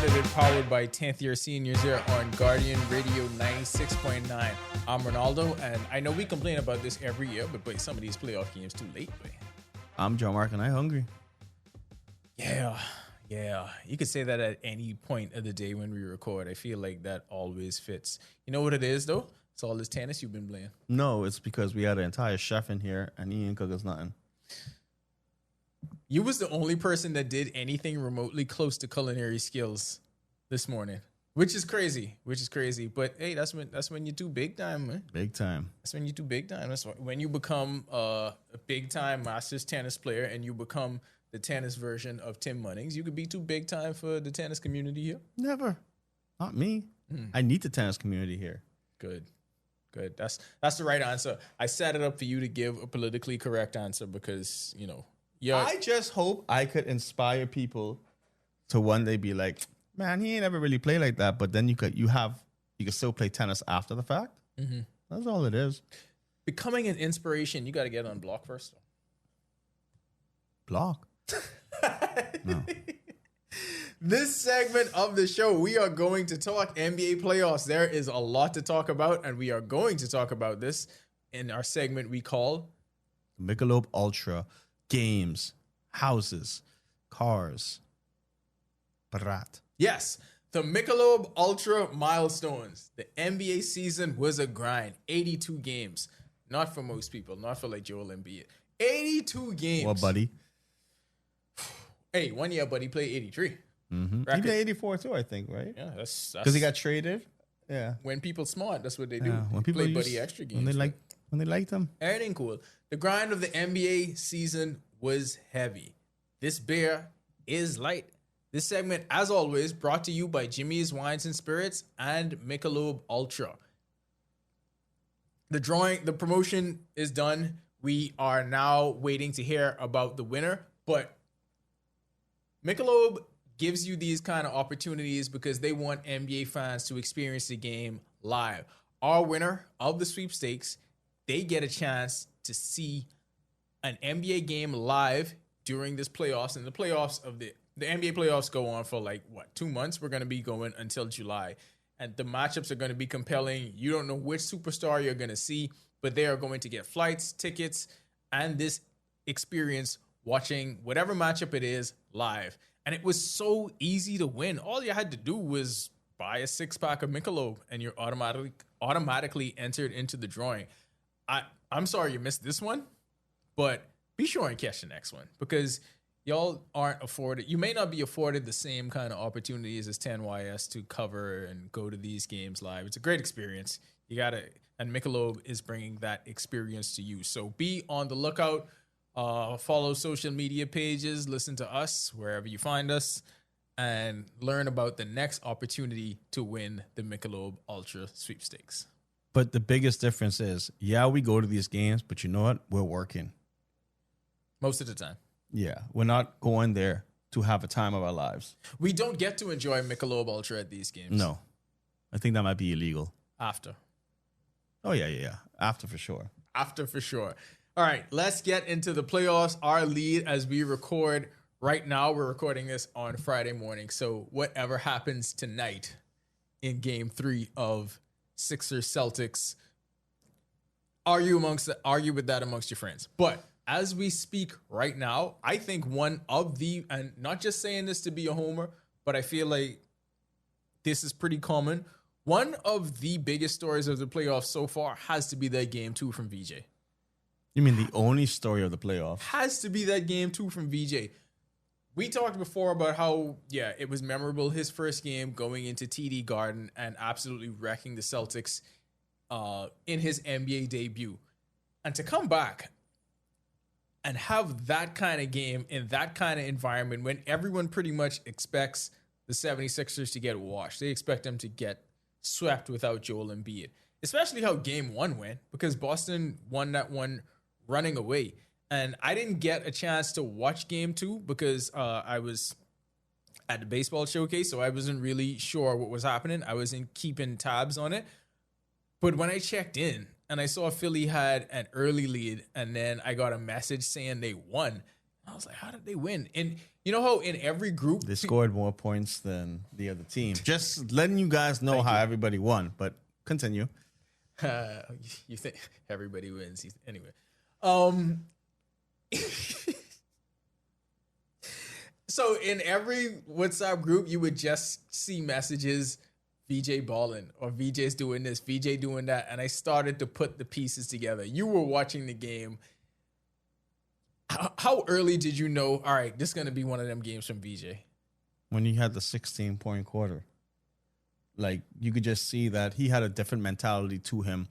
Accredited, powered by 10th year seniors here on Guardian Radio 96.9. I'm Ronaldo, and I know we complain about this every year, but boy, some of these playoff games too late, boy. I'm John Mark, and I'm hungry. Yeah. You could say that at any point of the day when we record. I feel like that always fits. You know what it is, though? It's all this tennis you've been playing. No, it's because we had an entire chef in here, and he ain't cook us nothing. You was the only person that did anything remotely close to culinary skills this morning, which is crazy. But hey, that's when you're too big time, man. Big time. That's when you're too big time. That's when you become a big time Masters tennis player and you become the tennis version of Tim Munnings. You could be too big time for the tennis community here. Never. Not me. I need the tennis community here. Good. That's the right answer. I set it up for you to give a politically correct answer because, you know, I just hope I could inspire people to one day be like, man, he ain't ever really played like that. But then you could still play tennis after the fact. Mm-hmm. That's all it is. Becoming an inspiration, you got to get on block first. Though. Block? No. This segment of the show, we are going to talk NBA playoffs. There is a lot to talk about, and we are going to talk about this in our segment we call Michelob Ultra. Games, houses, cars, Barat. Yes, the Michelob Ultra milestones. The NBA season was a grind. 82 games. Not for most people. Not for like Joel Embiid. 82 games. Well, buddy. Hey, 1 year, buddy played 83. Mm-hmm. He played 84 too, I think, right? Yeah, that's because he got traded. Yeah. When people smart, that's what they do. Yeah, when people play buddy extra games. When they like them. Everything cool. The grind of the NBA season was heavy. This beer is light. This segment, as always, brought to you by Jimmy's Wines and Spirits and Michelob Ultra. The promotion is done. We are now waiting to hear about the winner, but Michelob gives you these kind of opportunities because they want NBA fans to experience the game live. Our winner of the sweepstakes, they get a chance to see an NBA game live during this playoffs. And the playoffs of the NBA playoffs go on for 2 months? We're going to be going until July. And the matchups are going to be compelling. You don't know which superstar you're going to see, but they are going to get flights, tickets, and this experience watching whatever matchup it is live. And it was so easy to win. All you had to do was buy a 6-pack of Michelob and you're automatically entered into the drawing. I'm sorry you missed this one, but be sure and catch the next one because y'all aren't afforded. You may not be afforded the same kind of opportunities as 10YS to cover and go to these games live. It's a great experience. And Michelob is bringing that experience to you. So be on the lookout. Follow social media pages, listen to us wherever you find us, and learn about the next opportunity to win the Michelob Ultra sweepstakes. But the biggest difference is, we go to these games, but you know what? We're working. Most of the time. Yeah, we're not going there to have a time of our lives. We don't get to enjoy Michelob Ultra at these games. No. I think that might be illegal. After. Oh, yeah. After for sure. All right, let's get into the playoffs. Our lead as we record right now, we're recording this on Friday morning. So whatever happens tonight in game 3 of Sixers Celtics, argue with that amongst your friends. But as we speak right now, I think and not just saying this to be a homer, but I feel like this is pretty common. One of the biggest stories of the playoffs so far has to be that game 2 from VJ. You mean the only story of the playoffs? Has to be that game 2 from VJ. We talked before about how, it was memorable. His first game going into TD Garden and absolutely wrecking the Celtics in his NBA debut. And to come back and have that kind of game in that kind of environment when everyone pretty much expects the 76ers to get washed. They expect them to get swept without Joel Embiid. Especially how game 1 went, because Boston won that one running away. And I didn't get a chance to watch game 2 because I was at the baseball showcase, so I wasn't really sure what was happening. I wasn't keeping tabs on it. But when I checked in and I saw Philly had an early lead, and then I got a message saying they won, I was like, how did they win? And you know how in every group They scored more points than the other team. Just letting you guys know how everybody won. But continue. You think everybody wins anyway. Um, so in every WhatsApp group, you would just see messages, VJ balling or VJ's doing this, VJ doing that, and I started to put the pieces together. You were watching the game. How early did you know, all right, this is going to be one of them games from VJ? When he had the 16-point quarter. Like, you could just see that he had a different mentality to him.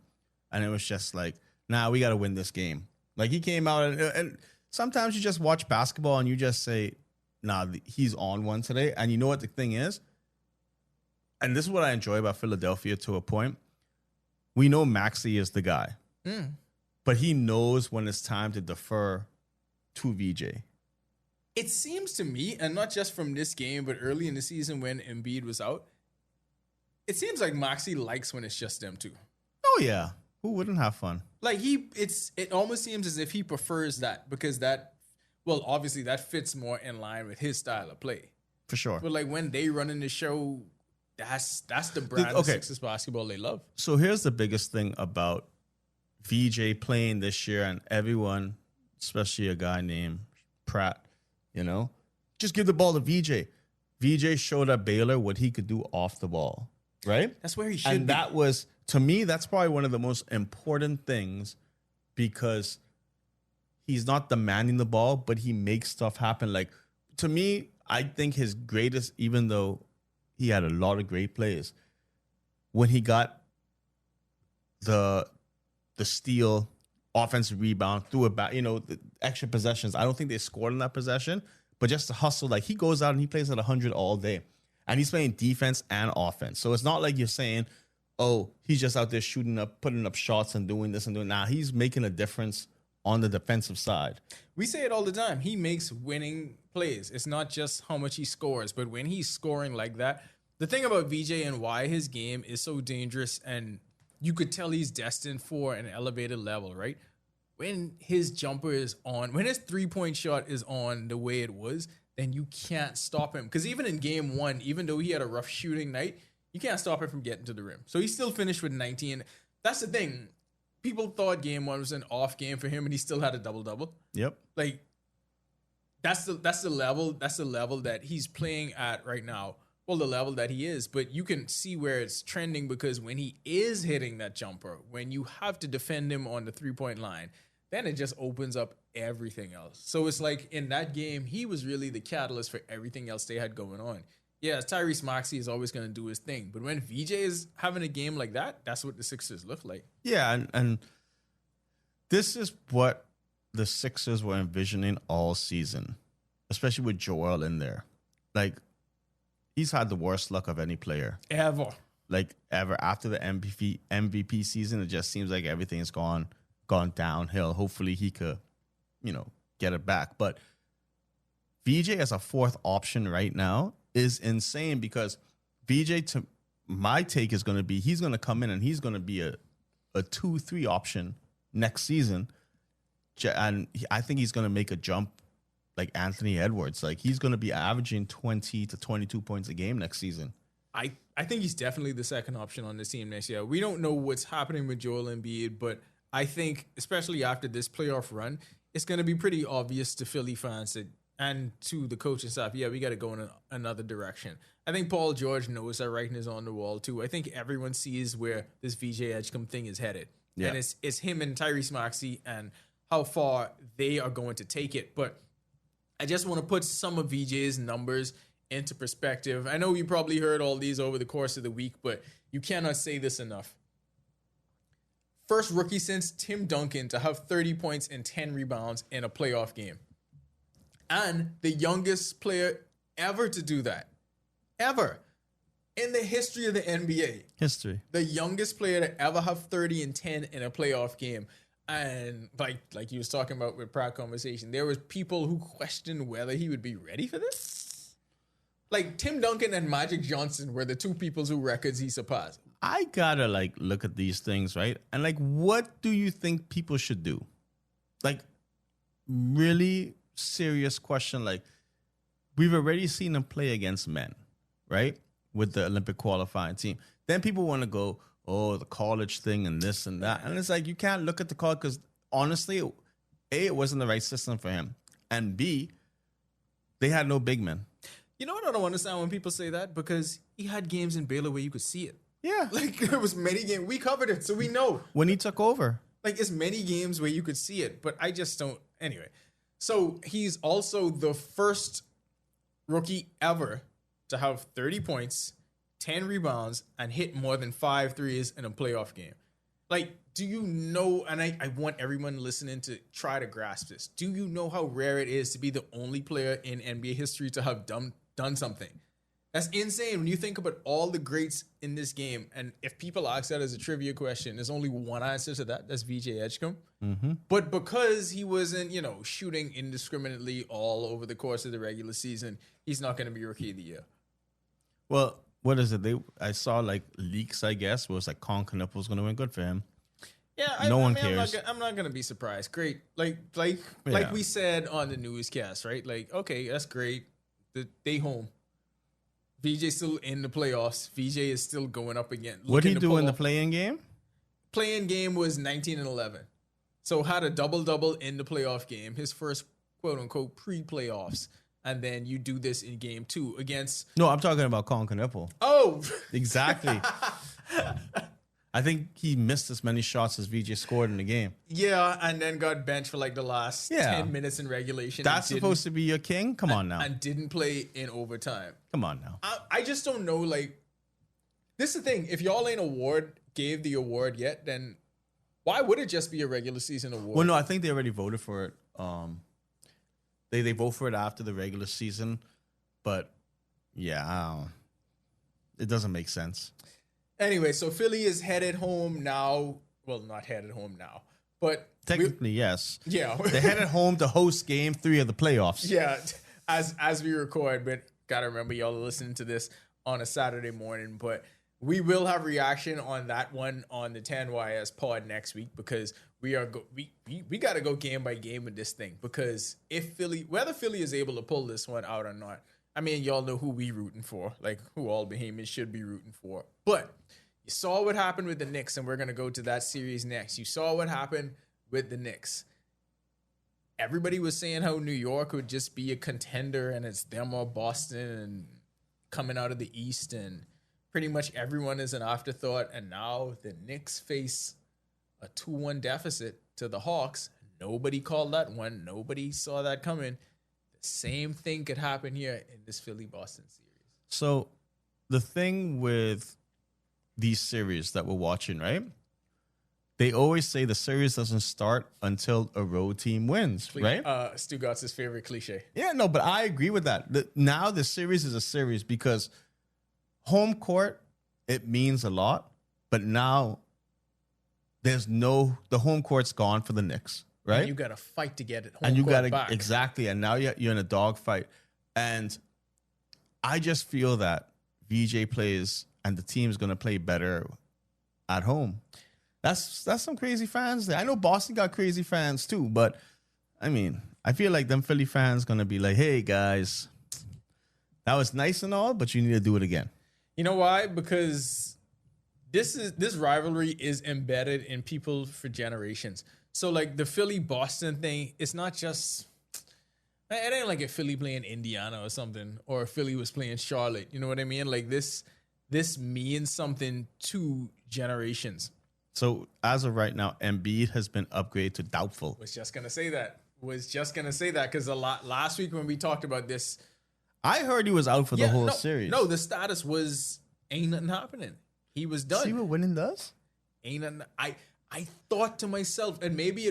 And it was just like, nah, we got to win this game. Like, he came out and sometimes you just watch basketball and you just say, nah, he's on one today. And you know what the thing is? And this is what I enjoy about Philadelphia to a point. We know Maxey is the guy. But he knows when it's time to defer to VJ. It seems to me, and not just from this game, but early in the season when Embiid was out, it seems like Maxey likes when it's just them two. Oh, yeah. Who wouldn't have fun? Like it almost seems as if he prefers that because obviously that fits more in line with his style of play. For sure. But like when they run in the show, that's the brand of Sixers basketball they love. So here's the biggest thing about VJ playing this year and everyone, especially a guy named Pratt, just give the ball to VJ. VJ showed at Baylor what he could do off the ball, right? That's where he should be. And that was, to me, that's probably one of the most important things because he's not demanding the ball, but he makes stuff happen. Like, to me, I think his greatest, even though he had a lot of great plays, when he got the steal, offensive rebound, threw it back, the extra possessions. I don't think they scored on that possession, but just to hustle, like he goes out and he plays at 100 all day. And he's playing defense and offense. So it's not like you're saying, oh, he's just out there shooting up, putting up shots and doing this and doing that. Nah, he's making a difference on the defensive side. We say it all the time. He makes winning plays. It's not just how much he scores, but when he's scoring like that, the thing about VJ and why his game is so dangerous and you could tell he's destined for an elevated level, right? When his jumper is on, when his 3-point shot is on the way it was, then you can't stop him. Because even in game one, even though he had a rough shooting night, you can't stop him from getting to the rim. So he still finished with 19. That's the thing. People thought game one was an off game for him, and he still had a double-double. Yep. Like, that's the level that he's playing at right now. Well, the level that he is, but you can see where it's trending because when he is hitting that jumper, when you have to defend him on the 3-point line, then it just opens up everything else. So it's like in that game, he was really the catalyst for everything else they had going on. Yeah, Tyrese Maxey is always going to do his thing, but when VJ is having a game like that, that's what the Sixers look like. Yeah, and this is what the Sixers were envisioning all season, especially with Joel in there. Like, he's had the worst luck of any player. Ever. After the MVP season, it just seems like everything has gone downhill. Hopefully he could, get it back. But VJ as a fourth option right now is insane because VJ, to my take, is going to be, he's going to come in and he's going to be a 2-3 option next season. And I think he's going to make a jump like Anthony Edwards. Like, he's going to be averaging 20 to 22 points a game next season. I think he's definitely the second option on this team next year. We don't know what's happening with Joel Embiid, but I think, especially after this playoff run, it's going to be pretty obvious to Philly fans and to the coaching staff, we got to go in another direction. I think Paul George knows that writing is on the wall, too. I think everyone sees where this VJ Edgecombe thing is headed. Yeah. And it's him and Tyrese Maxey and how far they are going to take it. But I just want to put some of VJ's numbers into perspective. I know you probably heard all these over the course of the week, but you cannot say this enough. First rookie since Tim Duncan to have 30 points and 10 rebounds in a playoff game. And the youngest player ever to do that. Ever. In the history of the NBA. History. The youngest player to ever have 30 and 10 in a playoff game. And like you was talking about with Pratt conversation, there was people who questioned whether he would be ready for this. Like Tim Duncan and Magic Johnson were the two people whose records he surpassed. I gotta look at these things, right? And what do you think people should do? Really serious question. Like, we've already seen him play against men, right? With the Olympic qualifying team. Then people want to go, oh, the college thing and this and that. And it's like, you can't look at the college because honestly, A, it wasn't the right system for him. And B, they had no big men. You know what I don't understand when people say that? Because he had games in Baylor where you could see it. Yeah. Like, there was many games. We covered it, so we know. When he took over. Like, it's many games where you could see it, but I just don't. Anyway, so he's also the first rookie ever to have 30 points, 10 rebounds, and hit more than 5 threes in a playoff game. Like, do you know, and I want everyone listening to try to grasp this. Do you know how rare it is to be the only player in NBA history to have done something? That's insane when you think about all the greats in this game. And if people ask that as a trivia question, there's only one answer to that. That's VJ Edgecombe. Mm-hmm. But because he wasn't, shooting indiscriminately all over the course of the regular season, he's not going to be Rookie of the Year. Well, what is it? I saw like leaks, I guess, where it was like Con Knuppel was going to win. Good for him. Yeah, no one cares. I'm not going to be surprised. Great. Like we said on the newscast, right? Like, okay, that's great. They home. VJ still in the playoffs. VJ is still going up again. What did he do in the play-in game? Play-in game was 19-11. So had a double-double in the playoff game. His first quote-unquote pre-playoffs. And then you do this in game 2 against... No, I'm talking about Con Knuppel. Oh! Exactly. I think he missed as many shots as VJ scored in the game. Yeah, and then got benched for like the last 10 minutes in regulation. That's supposed to be your king? Come on now. And didn't play in overtime. Come on now. I just don't know, like... This is the thing. If y'all ain't gave the award yet, then why would it just be a regular season award? Well, no, I think they already voted for it. They vote for it after the regular season. But, yeah, it doesn't make sense. Anyway, so Philly is headed home now. Well, not headed home now, but technically, yes. Yeah, they're headed home to host Game 3 of the playoffs. Yeah, as we record, but gotta remember y'all are listening to this on a Saturday morning. But we will have reaction on that one on the 10YS pod next week because we gotta go game by game with this thing because whether Philly is able to pull this one out or not. I mean, y'all know who we rooting for, like who all Bahamians should be rooting for. But you saw what happened with the Knicks, and we're going to go to that series next. You saw what happened with the Knicks. Everybody was saying how New York would just be a contender, and it's them or Boston and coming out of the East, and pretty much everyone is an afterthought. And now the Knicks face a 2-1 deficit to the Hawks. Nobody called that one. Nobody saw that coming. Same thing could happen here in this Philly-Boston series. So the thing with these series that we're watching, right? They always say the series doesn't start until a road team wins, right? Stu Gott's his favorite cliche. Yeah, no, but I agree with that. Now the series is a series because home court, it means a lot. But now the home court's gone for the Knicks. Right, and you got to fight to get it home. And you got to back. Exactly, and now you're in a dogfight. And I just feel that VJ plays and the team's going to play better at home. That's some crazy fans there. I know Boston got crazy fans too, but I mean, I feel like them Philly fans going to be like, "Hey guys, that was nice and all, but you need to do it again." You know why? Because this rivalry is embedded in people for generations. So, like, the Philly-Boston thing, it's not just... It ain't like if Philly playing Indiana or something, or if Philly was playing Charlotte. You know what I mean? Like, this means something to generations. So, as of right now, Embiid has been upgraded to doubtful. Was just going to say that. Because last week when we talked about this... I heard he was out for the whole series. No, the status was, ain't nothing happening. He was done. See what winning does? Ain't nothing... I thought to myself, and maybe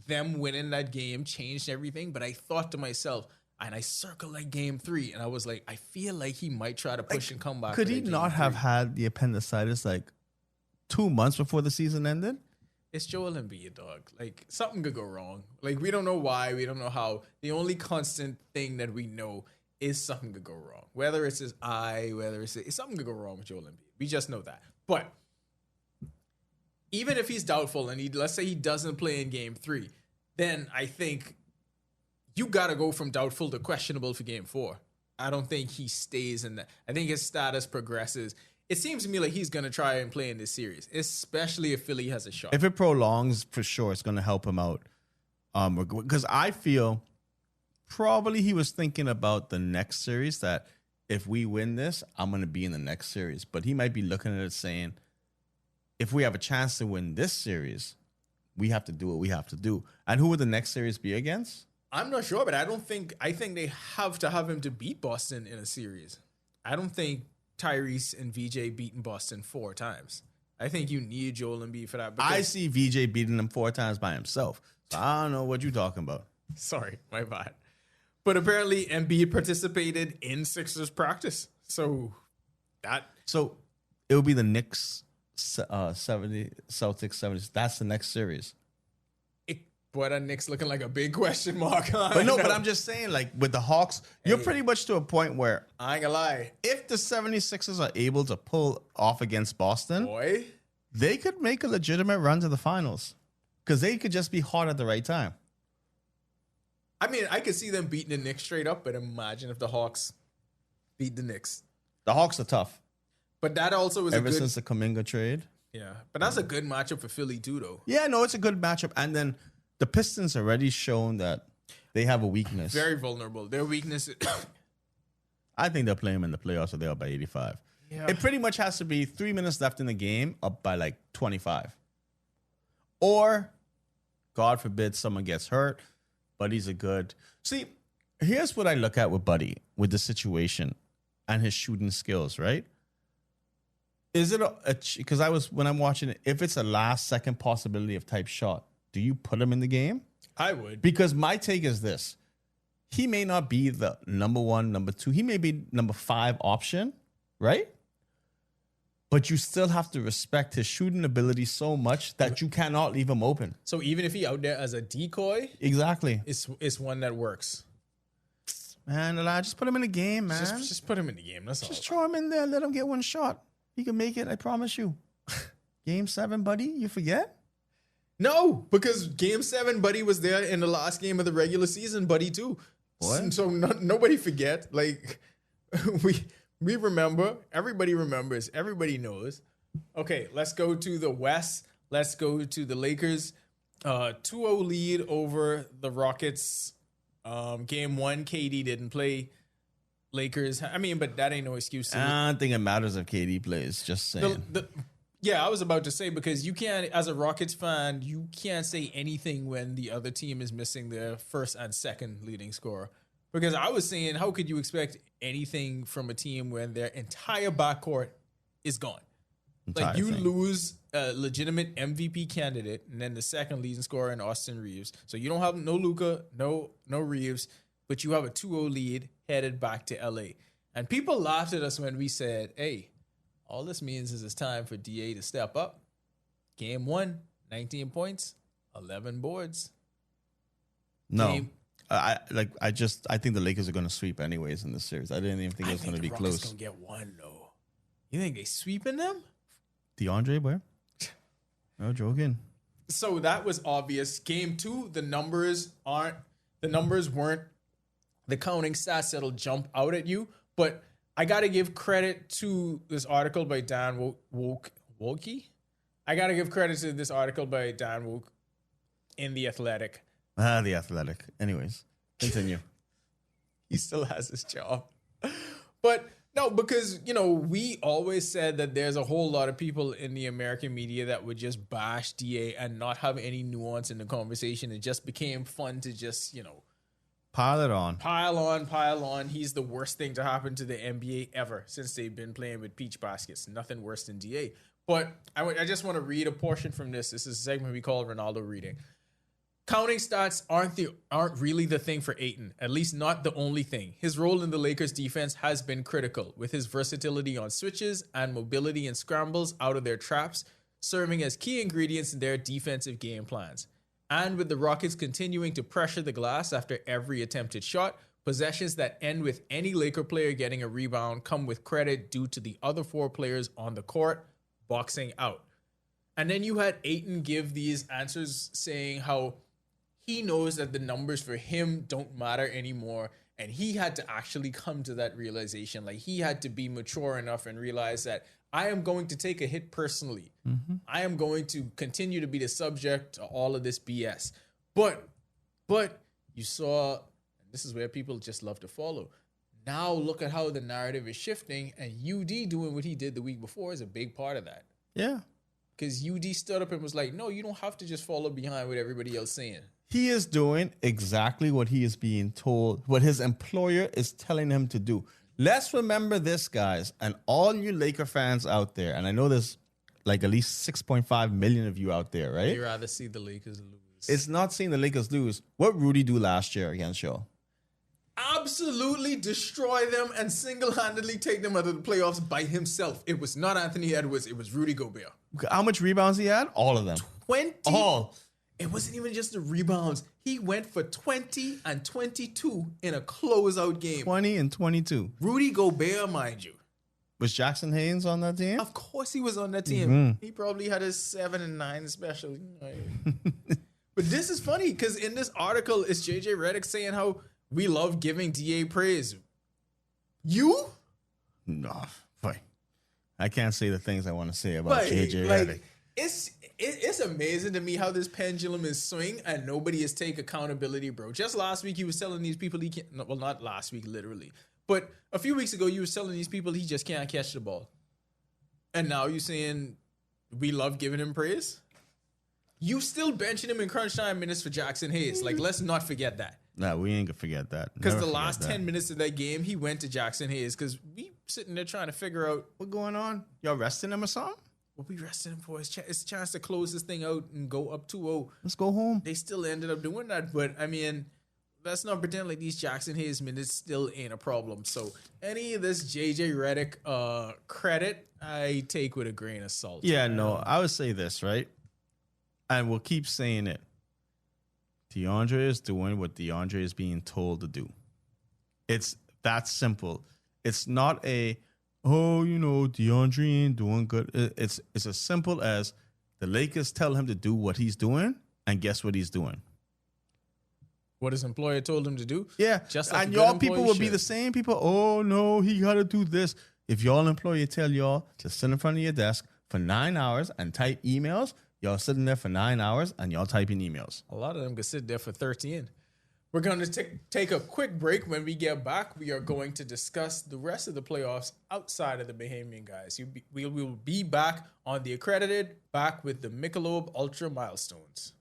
them winning that game changed everything, but I thought to myself, and I circled like game 3, and I was like, I feel like he might try to push and come back. Could he not have had the appendicitis like 2 months before the season ended? It's Joel Embiid, dog. Like, something could go wrong. Like, we don't know why, we don't know how. The only constant thing that we know is something could go wrong. Whether it's his eye, something could go wrong with Joel Embiid. We just know that. But even if he's doubtful and let's say he doesn't play in game 3, then I think you got to go from doubtful to questionable for game 4. I don't think he stays in that. I think his status progresses. It seems to me like he's going to try and play in this series, especially if Philly has a shot. If it prolongs, for sure, it's going to help him out. Because I feel probably he was thinking about the next series, that if we win this, I'm going to be in the next series. But he might be looking at it saying, if we have a chance to win this series, we have to do what we have to do. And who would the next series be against? I'm not sure, but I think they have to have him to beat Boston in a series. I don't think Tyrese and VJ beaten Boston 4 times. I think you need Joel Embiid for that. I see VJ beating him 4 times by himself. So I don't know what you're talking about. Sorry, my bad. But apparently Embiid participated in Sixers practice. So it will be the Knicks 70 Celtics 70s. That's the next series. Boy, that Knicks looking like a big question mark. But I'm just saying, like, with the Hawks, you're pretty much to a point where, I ain't gonna lie, if the 76ers are able to pull off against Boston, they could make a legitimate run to the finals. Because they could just be hot at the right time. I mean, I could see them beating the Knicks straight up, but imagine if the Hawks beat the Knicks. The Hawks are tough. But that also is ever since the Kuminga trade. Yeah, but that's a good matchup for Philly too, though. Yeah, no, it's a good matchup. And then the Pistons already shown that they have a weakness. Very vulnerable. Their weakness. I think they'll play them in the playoffs, or they're up by 85. Yeah. It pretty much has to be 3 minutes left in the game, up by like 25. Or, God forbid, someone gets hurt. Buddy's a good. See, here's what I look at with Buddy, with the situation and his shooting skills, right? Is it because when I'm watching it, if it's a last second possibility of type shot, do you put him in the game? I would. Because my take is this. He may not be the number 1, number 2. He may be number 5 option, right? But you still have to respect his shooting ability so much that you cannot leave him open. So even if he out there as a decoy, exactly, it's one that works. Man, just put him in the game, man. Just put him in the game. That's all. Just throw him in there. Let him get one shot. He can make it. I promise you. Game 7, Buddy. You forget? No, because Game 7, Buddy was there in the last game of the regular season. Buddy too. What? So nobody forget. Like we remember. Everybody remembers. Everybody knows. Okay, let's go to the West. Let's go to the Lakers. 2-0 lead over the Rockets. Game 1, KD didn't play. Lakers. I mean, but that ain't no excuse. I don't think it matters if KD plays. Just saying. Yeah, I was about to say, because you can't, as a Rockets fan, you can't say anything when the other team is missing their first and second leading scorer. Because I was saying, how could you expect anything from a team when their entire backcourt is gone? Like, you lose a legitimate MVP candidate, and then the second leading scorer in Austin Reeves. So you don't have no Luka, no Reeves, but you have a 2-0 lead headed back to LA. And people laughed at us when we said, hey, all this means is it's time for DA to step up. Game 1, 19 points, 11 boards. No. I think the Lakers are going to sweep anyways in this series. I didn't even think it was going to be close. Going to get one, though. You think they sweeping them? DeAndre, boy. No joking. So that was obvious. Game 2, the numbers weren't the counting stats that'll jump out at you. But I got to give credit to this article by Dan Wolke. I got to give credit to this article by Dan Wolke in The Athletic. The Athletic. Anyways, continue. He still has his job. But no, because, we always said that there's a whole lot of people in the American media that would just bash DA and not have any nuance in the conversation. It just became fun to just, pile it on. Pile on. He's the worst thing to happen to the NBA ever since they've been playing with peach baskets. Nothing worse than DA. But I just want to read a portion from this. This is a segment we call Ronaldo Reading. Counting stats aren't really the thing for Ayton, at least not the only thing. His role in the Lakers defense has been critical, with his versatility on switches and mobility and scrambles out of their traps, serving as key ingredients in their defensive game plans. And with the Rockets continuing to pressure the glass after every attempted shot, possessions that end with any Laker player getting a rebound come with credit due to the other 4 players on the court boxing out. And then you had Ayton give these answers saying how he knows that the numbers for him don't matter anymore. And he had to actually come to that realization. Like, he had to be mature enough and realize that I am going to take a hit personally. I am going to continue to be the subject to all of this BS. But you saw, and this is where people just love to follow. Now look at how the narrative is shifting, and UD doing what he did the week before is a big part of that. Yeah. Because UD stood up and was like, no, you don't have to just follow behind what everybody else saying. He is doing exactly what he is being told, what his employer is telling him to do. Let's remember this, guys, and all you Laker fans out there, and I know there's like at least 6.5 million of you out there, right? You'd rather see the Lakers lose. It's not seeing the Lakers lose. What Rudy do last year against y'all? Absolutely destroy them and single-handedly take them out of the playoffs by himself. It was not Anthony Edwards. It was Rudy Gobert. How much rebounds he had? All of them. 20. All. It wasn't even just the rebounds. He went for 20 and 22 in a closeout game. 20 and 22. Rudy Gobert, mind you. Was Jackson Haynes on that team? Of course he was on that team. He probably had a 7 and 9 special. But this is funny because in this article, it's JJ Redick saying how we love giving DA praise. You? No, boy. I can't say the things I want to say about JJ Redick. It's amazing to me how this pendulum is swing and nobody is take accountability, bro. Just last week he was telling these people he can't. Well, not last week literally, but a few weeks ago you was telling these people he just can't catch the ball, and now you saying we love giving him praise. You still benching him in crunch time minutes for Jackson Hayes. Like, let's not forget that. No, we ain't gonna forget that. Because the last 10 minutes of that game, he went to Jackson Hayes because we sitting there trying to figure out what's going on. Y'all resting him or something? What we resting him for? It's a chance to close this thing out and go up 2-0. Let's go home. They still ended up doing that, but I mean, let's not pretend like these Jackson Hayes minutes still ain't a problem. So any of this JJ Redick credit, I take with a grain of salt. Yeah, no, I would say this, right? And we'll keep saying it. DeAndre is doing what DeAndre is being told to do. It's that simple. It's not DeAndre ain't doing good. It's as simple as the Lakers tell him to do what he's doing, and guess what he's doing? What his employer told him to do? Yeah. Just like and y'all people will be the same people. Oh, no, he got to do this. If y'all employer tell y'all to sit in front of your desk for 9 hours and type emails, y'all sitting there for 9 hours and y'all typing emails. A lot of them could sit there for 13. We're going to take a quick break. When we get back, we are going to discuss the rest of the playoffs outside of the Bahamian guys. We will be back on the Accredited, back with the Michelob Ultra Milestones.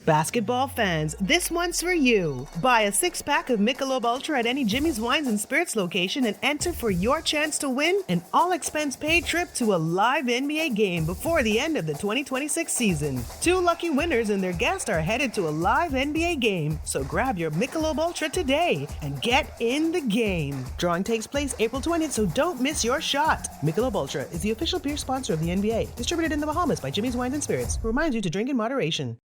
Basketball fans, this one's for you. Buy a 6-pack of Michelob Ultra at any Jimmy's Wines and Spirits location and enter for your chance to win an all-expense-paid trip to a live NBA game before the end of the 2026 season. 2 lucky winners and their guests are headed to a live NBA game, so grab your Michelob Ultra today and get in the game. Drawing takes place April 20th, so don't miss your shot. Michelob Ultra is the official beer sponsor of the NBA, distributed in the Bahamas by Jimmy's Wines and Spirits, who reminds you to drink in moderation.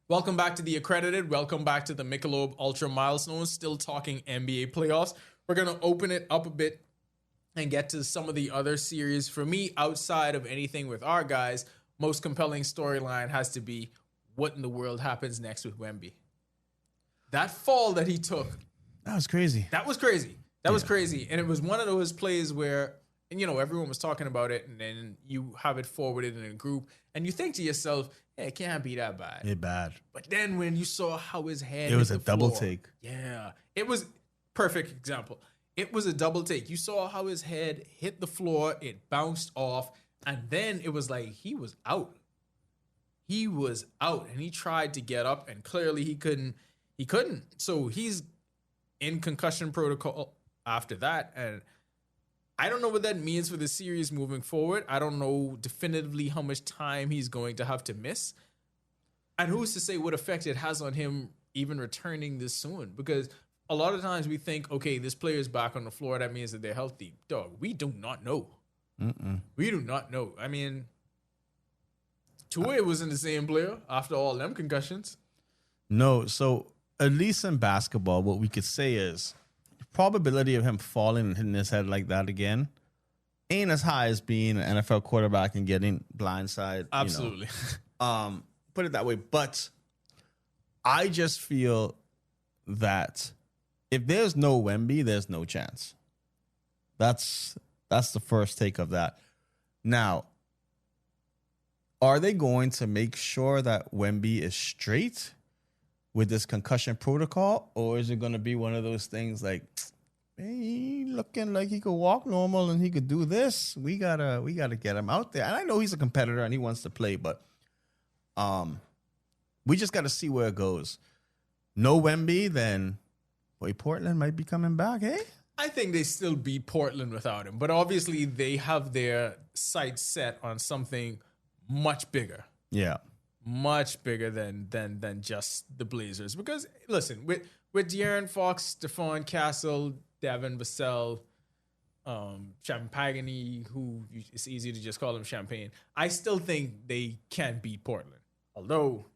Welcome back to the Accredited. Welcome back to the Michelob Ultra Milestones. Still talking NBA playoffs. We're going to open it up a bit and get to some of the other series. For me, outside of anything with our guys, most compelling storyline has to be what in the world happens next with Wemby. That fall that he took. That was crazy. That was crazy. That was crazy. And it was one of those plays where, and everyone was talking about it, and then you have it forwarded in a group, and you think to yourself, hey, it can't be that bad. It's bad. But then when you saw how his head it was a double floor, take. Yeah. It was perfect example. It was a double take. You saw how his head hit the floor, it bounced off, and then it was like he was out. He was out, and he tried to get up, and clearly he couldn't. So he's in concussion protocol after that, and I don't know what that means for the series moving forward. I don't know definitively how much time he's going to have to miss. And who's to say what effect it has on him even returning this soon? Because a lot of times we think, okay, this player is back on the floor. That means that they're healthy. Dog, we do not know. We do not know. I mean, Tua wasn't the same player after all them concussions. No, so at least in basketball, what we could say is probability of him falling and hitting his head like that again ain't as high as being an NFL quarterback and getting blindside. Absolutely. Put it that way. But I just feel that if there's no Wemby, there's no chance. That's the first take of that. Now, are they going to make sure that Wemby is straight with this concussion protocol, or is it going to be one of those things like, hey, he looking like he could walk normal and he could do this? We gotta get him out there. And I know he's a competitor and he wants to play, but we just got to see where it goes. No Wemby, then boy, Portland might be coming back, eh? I think they still beat Portland without him, but obviously they have their sights set on something much bigger. Yeah. Much bigger than just the Blazers. Because listen, with De'Aaron Fox, Stephon Castle, Devin Vassell, Champagne, who it's easy to just call him Champagne, I still think they can beat Portland. Although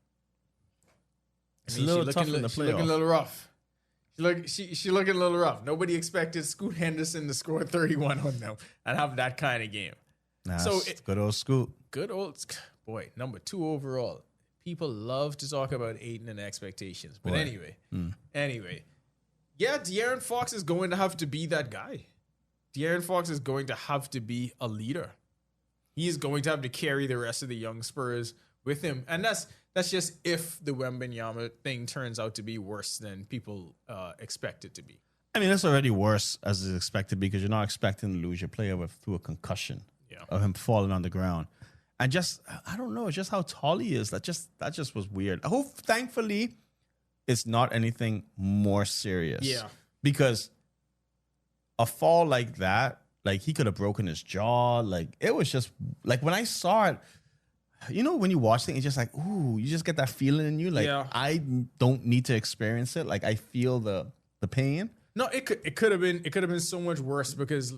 it's a little tough in the playoffs. She's looking a little rough. She looking a little rough. Nobody expected Scoot Henderson to score 31 on them and have that kind of game. Good old Scoot. Good old boy, number 2 overall. People love to talk about Aiden and expectations. But anyway, yeah, De'Aaron Fox is going to have to be that guy. De'Aaron Fox is going to have to be a leader. He is going to have to carry the rest of the young Spurs with him. And that's just if the Wembanyama thing turns out to be worse than people expect it to be. I mean, it's already worse as is expected because you're not expecting to lose your player through a concussion of him falling on the ground. And just, I don't know, just how tall he is. That just was weird. I hope, thankfully, it's not anything more serious. Yeah. Because a fall like that, like he could have broken his jaw. Like it was just, like when I saw it, you know, when you watch things, it's just like, ooh, you just get that feeling in you. Like, I don't need to experience it. Like I feel the pain. No, it could have been so much worse because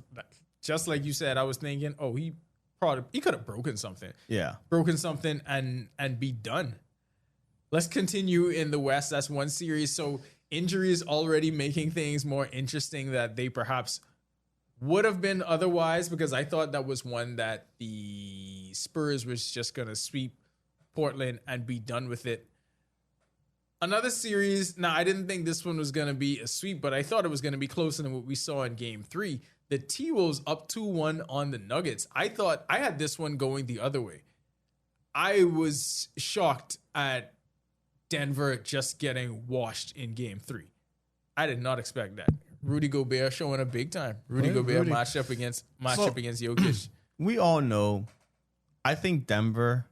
just like you said, I was thinking, oh, he could have broken something. Yeah. Broken something and be done. Let's continue in the West. That's one series. So injuries already making things more interesting that they perhaps would have been otherwise, because I thought that was one that the Spurs was just going to sweep Portland and be done with it. Another series. Now, I didn't think this one was going to be a sweep, but I thought it was going to be closer than what we saw in Game 3. The T-Wolves up 2-1 on the Nuggets. I thought I had this one going the other way. I was shocked at Denver just getting washed in Game 3. I did not expect that. Rudy Gobert showing up big time. Rudy Gobert matched up against Jokic. We all know. I think Denver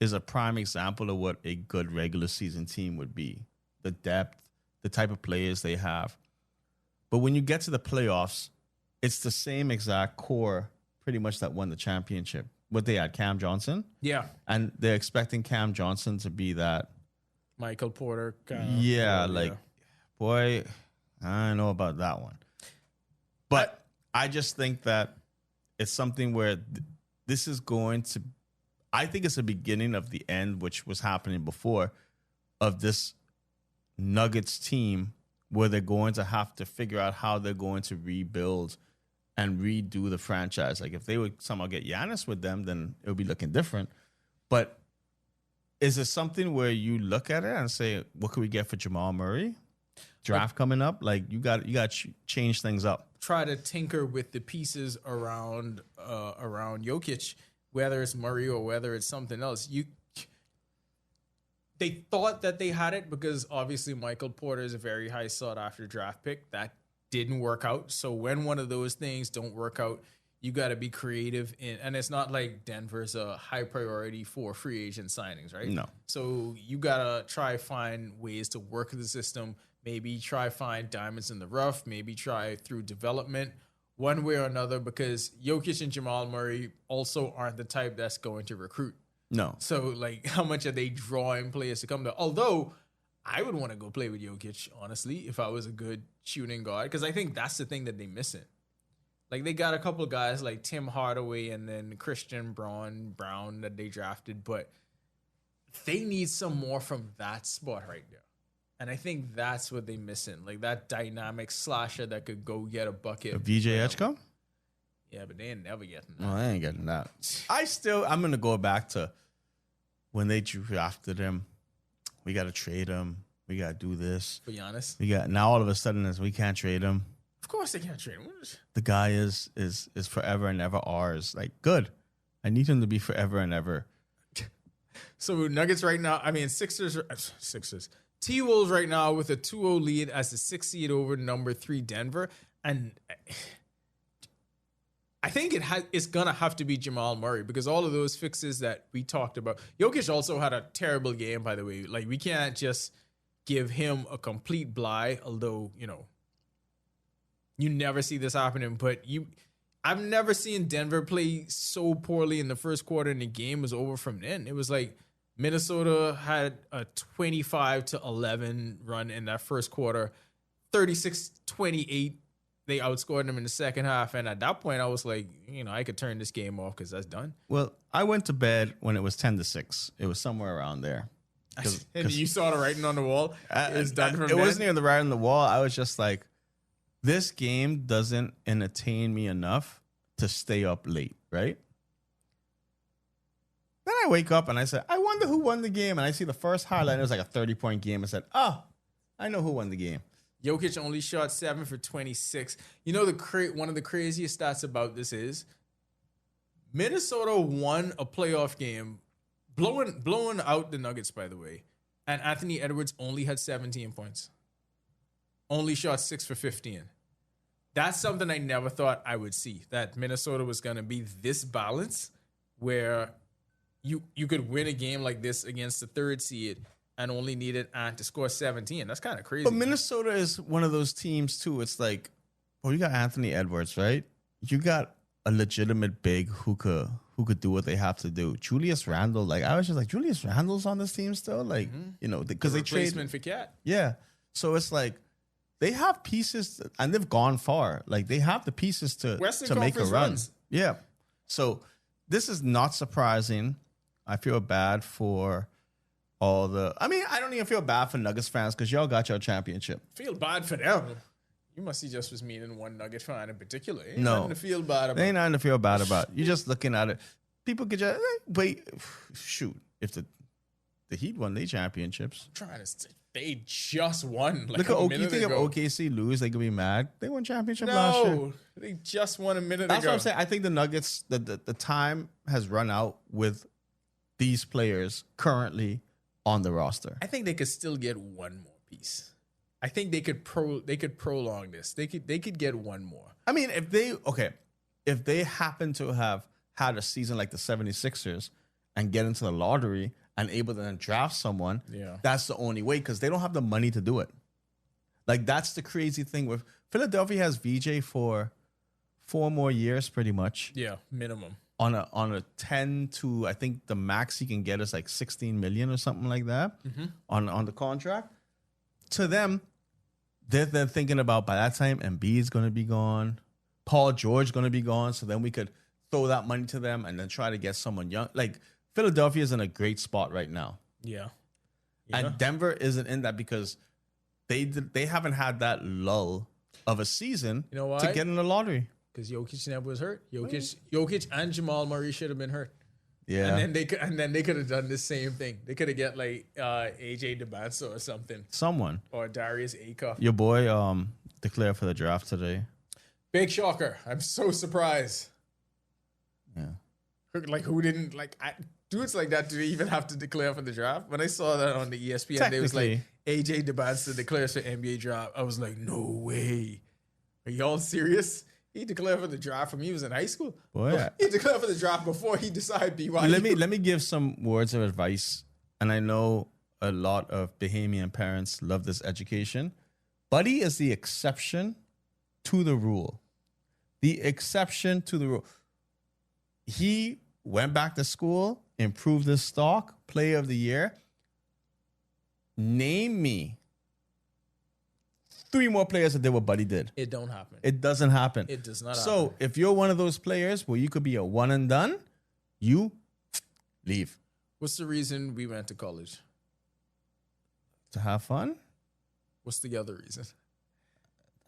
is a prime example of what a good regular season team would be. The depth, the type of players they have. But when you get to the playoffs, it's the same exact core pretty much that won the championship. What they had, Cam Johnson? Yeah. And they're expecting Cam Johnson to be that. Michael Porter kind of. Yeah, boy, I don't know about that one. But I just think that it's something where this is going to, I think it's the beginning of the end, which was happening before, of this Nuggets team where they're going to have to figure out how they're going to rebuild and redo the franchise. Like if they would somehow get Giannis with them, then it would be looking different. But is it something where you look at it and say, what could we get for Jamal Murray? Draft coming up, like you got to change things up. Try to tinker with the pieces around Jokic, whether it's Murray or whether it's something else. They thought that they had it because obviously Michael Porter is a very high sought after draft pick. That didn't work out. So when one of those things don't work out, you got to be creative and it's not like Denver's a high priority for free agent signings, right? No. So you got to try find ways to work the system. Maybe try find diamonds in the rough. Maybe try through development one way or another, because Jokic and Jamal Murray also aren't the type that's going to recruit. No. So, like, how much are they drawing players to come to? Although, I would want to go play with Jokic, honestly, if I was a good shooting guard, because I think that's the thing that they're missing. Like, they got a couple of guys like Tim Hardaway and then Christian Brown that they drafted, but they need some more from that spot right there. And I think that's what they're missing. Like, that dynamic slasher that could go get a bucket. VJ Edgecombe? Yeah, but they ain't never getting that. No, I ain't getting that. I'm going to go back to when they drafted him. We got to trade him. We got to do this. Be honest. Now all of a sudden we can't trade him. Of course they can't trade him. The guy is forever and ever ours. Like, good. I need him to be forever and ever. So Nuggets right now, Sixers. T-Wolves right now with a 2-0 lead as the 6th seed over number 3 Denver. And I think it's going to have to be Jamal Murray because all of those fixes that we talked about. Jokic also had a terrible game, by the way. Like, we can't just give him a complete bye, although, you never see this happening. But I've never seen Denver play so poorly in the first quarter and the game was over from then. It was like Minnesota had a 25-11 run in that first quarter, 36-28. They outscored them in the second half. And at that point, I was like, I could turn this game off because that's done. Well, I went to bed when it was 10-6. It was somewhere around there. And you saw the writing on the wall? It's done from It wasn't even the writing on the wall. I was just like, this game doesn't entertain me enough to stay up late, right? Then I wake up and I said, I wonder who won the game. And I see the first highlight. And it was like a 30-point game. I said, I know who won the game. Jokic only shot 7 for 26. One of the craziest stats about this is Minnesota won a playoff game, blowing out the Nuggets, by the way. And Anthony Edwards only had 17 points. Only shot 6 for 15. That's something I never thought I would see, that Minnesota was going to be this balanced where you could win a game like this against the 3rd seed and only needed Ant to score 17. That's kind of crazy. But Minnesota is one of those teams, too. It's like, you got Anthony Edwards, right? You got a legitimate big who could do what they have to do. Julius Randle, I was just like, Julius Randle's on this team still? Because they trade replacement for Cat. Yeah. So it's like, they have pieces, and they've gone far. Like, they have the pieces to make a run. Runs. Yeah. So this is not surprising. I feel bad for all the... I don't even feel bad for Nuggets fans because y'all got your championship. Feel bad for them. You must see just was meaning one Nugget fan in particular. Ain't No. nothing to feel bad about. There ain't nothing to feel bad about. You're just looking at it. People could just... Wait. Shoot. If the Heat won their championships... They just won. Look at you think ago. if OKC lose, they could be mad. They won championship last year. No, they just won a minute That's ago. what I'm saying. I think the Nuggets, the time has run out with these players currently on the roster. I think they could still get one more piece. I think they could prolong this. They could get one more. If they happen to have had a season like the 76ers and get into the lottery and able to then draft someone, that's the only way because they don't have the money to do it. Like, that's the crazy thing with Philadelphia has VJ for 4 more years, pretty much. Yeah, minimum. On a 10 to, I think the max he can get is like 16 million or something like that on the contract. To them, they're thinking about by that time Embiid is going to be gone, Paul George going to be gone, so then we could throw that money to them and then try to get someone young. Like, Philadelphia is in a great spot right now. Yeah. And Denver isn't in that because they haven't had that lull of a season to get in the lottery. Because Jokic never was hurt. Jokic and Jamal Murray should have been hurt. Yeah. And then they could have done the same thing. They could have get like AJ DeBanso or something. Someone. Or Darius Acuff. Your boy declared for the draft today. Big shocker. I'm so surprised. Yeah. Like, who didn't dudes like that, do they even have to declare for the draft? When I saw that on the ESPN, they was like, AJ DeBanso declares for NBA draft. I was like, no way. Are y'all serious? He declared for the draft when he was in high school. Boy, he declared for the draft before he decided BYU. Let me give some words of advice. And I know a lot of Bahamian parents love this education. Buddy is the exception to the rule. The exception to the rule. He went back to school, improved his stock, player of the year. Name me 3 more players that did what Buddy did. It don't happen. It doesn't happen. It does not happen. So if you're one of those players where you could be a one and done, you leave. What's the reason we went to college? To have fun? What's the other reason?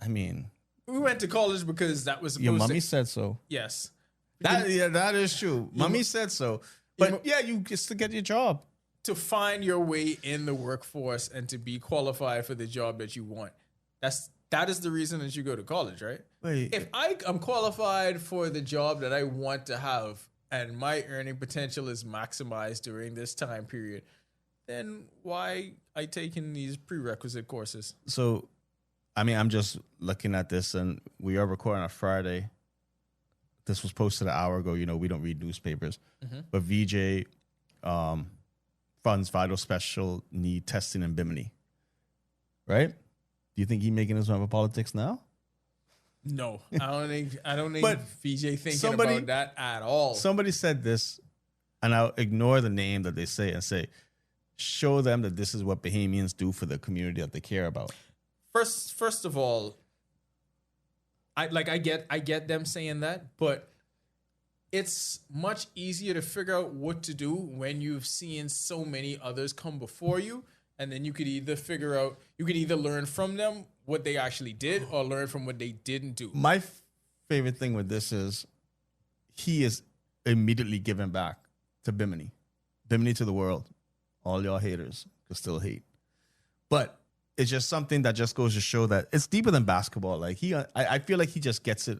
I mean, we went to college because that was supposed Your mommy to. said so. Yes. That is true. Mommy said so. But you just to get your job. To find your way in the workforce and to be qualified for the job that you want. That is the reason that you go to college, right? Wait. If I'm qualified for the job that I want to have and my earning potential is maximized during this time period, then why I taking these prerequisite courses? So, I mean, I'm just looking at this, and we are recording on Friday. This was posted an hour ago. You know, we don't read newspapers. But VJ funds vital special need testing in Bimini. Right? Do you think he's making this one for politics now? No, I don't think But VJ thinking about that at all. Somebody said this, and I'll ignore the name that they say and say, show them that this is what Bahamians do for the community that they care about. First of all, I get them saying that, but it's much easier to figure out what to do when you've seen so many others come before you, and then you could either learn from them what they actually did or learn from what they didn't do. My favorite thing with this is he is immediately giving back to Bimini to the world. All y'all haters can still hate, but it's just something that just goes to show that it's deeper than basketball. Like I feel like he just gets it.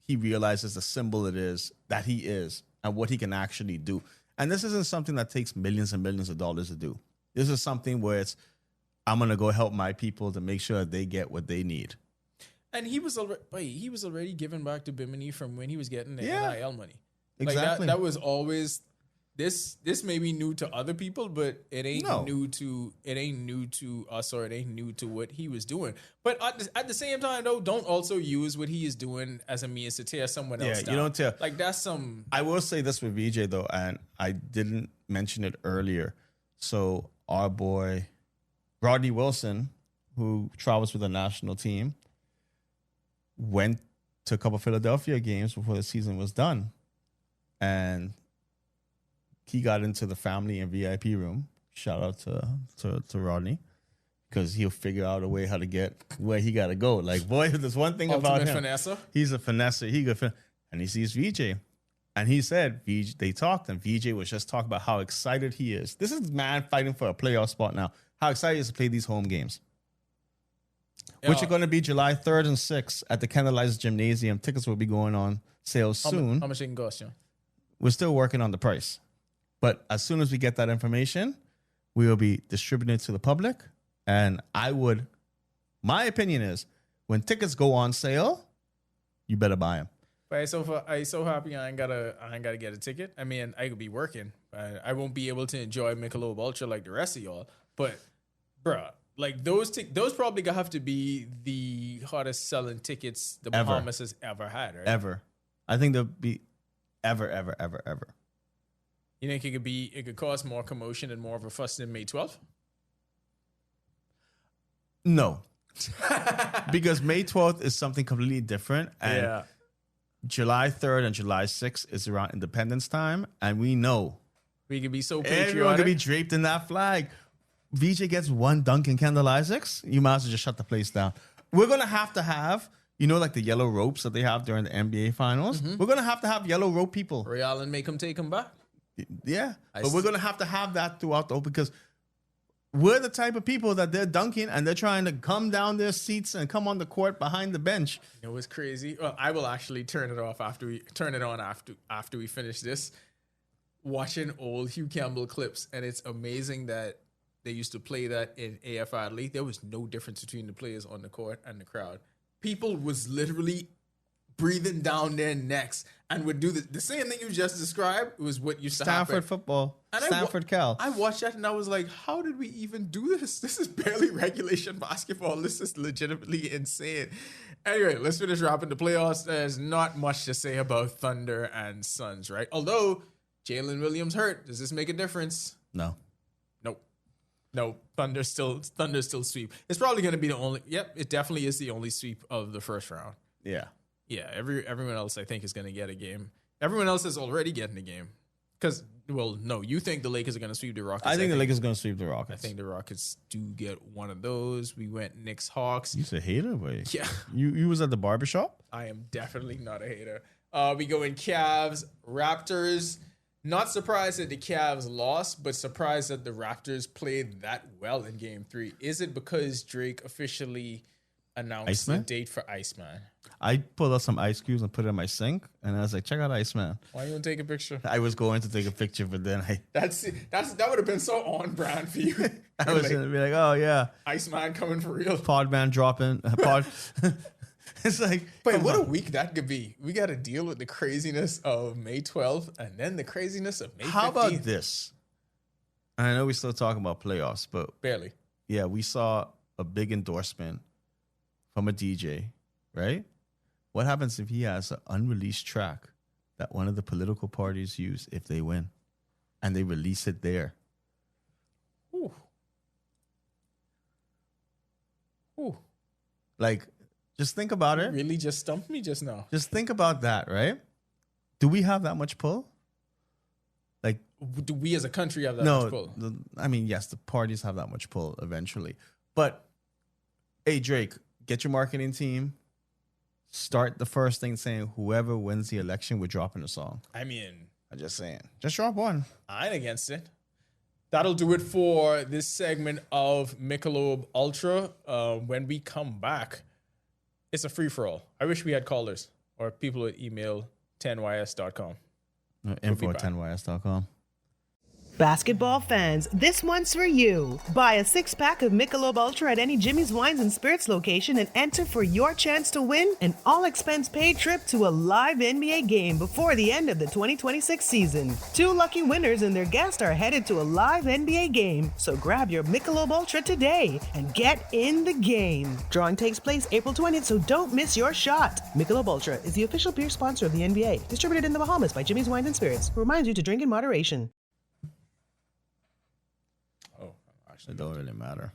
He realizes the symbol it is that he is and what he can actually do. And this isn't something that takes millions and millions of dollars to do. This is something where I'm gonna go help my people to make sure that they get what they need. And he was already giving back to Bimini from when he was getting the NIL money. Exactly. Like that was always this may be new to other people, but it ain't new to us, or it ain't new to what he was doing. But at the same time, though, don't also use what he is doing as a means to tear someone else down. You don't tear. Like that's some. I will say this with VJ though, and I didn't mention it earlier. So our boy Rodney Wilson, who travels with the national team, went to a couple of Philadelphia games before the season was done, and he got into the family and VIP room. Shout out to Rodney, because he'll figure out a way how to get where he got to go. Like, boy, there's one thing about him. Finesser. He's a finesser. And he sees VJ. And he said, they talked, and VJ was just talking about how excited he is. This is man fighting for a playoff spot now. How excited he is to play these home games, which are going to be July 3rd and 6th at the Candlelight Gymnasium. Tickets will be going on sale soon. How much it can cost you? We're still working on the price. But as soon as we get that information, we will be distributing it to the public. And my opinion is, when tickets go on sale, you better buy them. But I so happy I ain't gotta get a ticket. I mean, I could be working. I won't be able to enjoy Michelob Ultra like the rest of y'all. But, bruh, like those probably gonna have to be the hottest selling tickets the Bahamas has ever had, right? Ever. I think they'll be ever. You think it could cause more commotion and more of a fuss than May 12th? No. Because May 12th is something completely different. And July 3rd and July 6th is around Independence Time. And we know we could be so patriotic. Everyone could be draped in that flag. VJ gets one dunk in Candle Isaacs, you might as well just shut the place down. We're going to have, like the yellow ropes that they have during the NBA Finals. Mm-hmm. We're going to have yellow rope people. Ray Allen make them take them back. Yeah. But we're going to have that throughout, though, because we're the type of people that they're dunking and they're trying to come down their seats and come on the court behind the bench. You know what's crazy? Well, I will actually turn it on after we finish this. Watching old Hugh Campbell clips, and it's amazing that they used to play that in AFR League. There was no difference between the players on the court and the crowd. People was literally breathing down their necks and would do the same thing you just described. Was what used to happen. Stanford football, and Stanford Cal. I watched that and I was like, how did we even do this? This is barely regulation basketball. This is legitimately insane. Anyway, let's finish wrapping the playoffs. There's not much to say about Thunder and Suns, right? Although Jalen Williams hurt. Does this make a difference? No. No, Thunder still sweep. It's probably going to be the only. Yep, it definitely is the only sweep of the first round. Yeah. Everyone else I think is going to get a game. Everyone else is already getting a game Because, well, no, you think the Lakers are going to sweep the Rockets. I think the Lakers are going to sweep the I Rockets. think the Rockets do get one of those. We went Knicks, Hawks. You're a hater, boy. Yeah. You was at the barbershop? I am definitely not a hater. We go in Cavs, Raptors. Not surprised that the Cavs lost, but surprised that the Raptors played that well in Game 3. Is it because Drake officially announced Iceman? the date for Iceman? I pulled out some ice cubes and put it in my sink, and I was like, check out Iceman. Why you don't take a picture? I was going to take a picture, but then That would have been so on brand for you. I was going to be like, oh, yeah. Iceman coming for real. Podman dropping. It's like, Wait, what a week that could be. We got to deal with the craziness of May 12th and then the craziness of May 15th. How about this? And I know we're still talking about playoffs, but Barely. yeah, we saw a big endorsement from a DJ, right? What happens if he has an unreleased track that one of the political parties use if they win and they release it there? Ooh. Ooh. Like, just think about it. Really just stumped me just now. Just think about that, right? Do we have that much pull? Like, Do we as a country have that much pull? I mean, yes, the parties have that much pull eventually. But, hey, Drake, get your marketing team. Start the first thing saying whoever wins the election, we're dropping a song. I mean, I'm just saying. Just drop one. I ain't against it. That'll do it for this segment of Michelob Ultra. When we come back, it's a free-for-all. I wish we had callers or people at email 10ys.com. Info at 10ys.com. Basketball fans, this one's for you. Buy a 6-pack of Michelob Ultra at any Jimmy's Wines and Spirits location and enter for your chance to win an all-expense-paid trip to a live NBA game before the end of the 2026 season. 2 lucky winners and their guests are headed to a live NBA game, so grab your Michelob Ultra today and get in the game. Drawing takes place April 20th, so don't miss your shot. Michelob Ultra is the official beer sponsor of the NBA, distributed in the Bahamas by Jimmy's Wines and Spirits. Reminds you to drink in moderation. It don't really matter.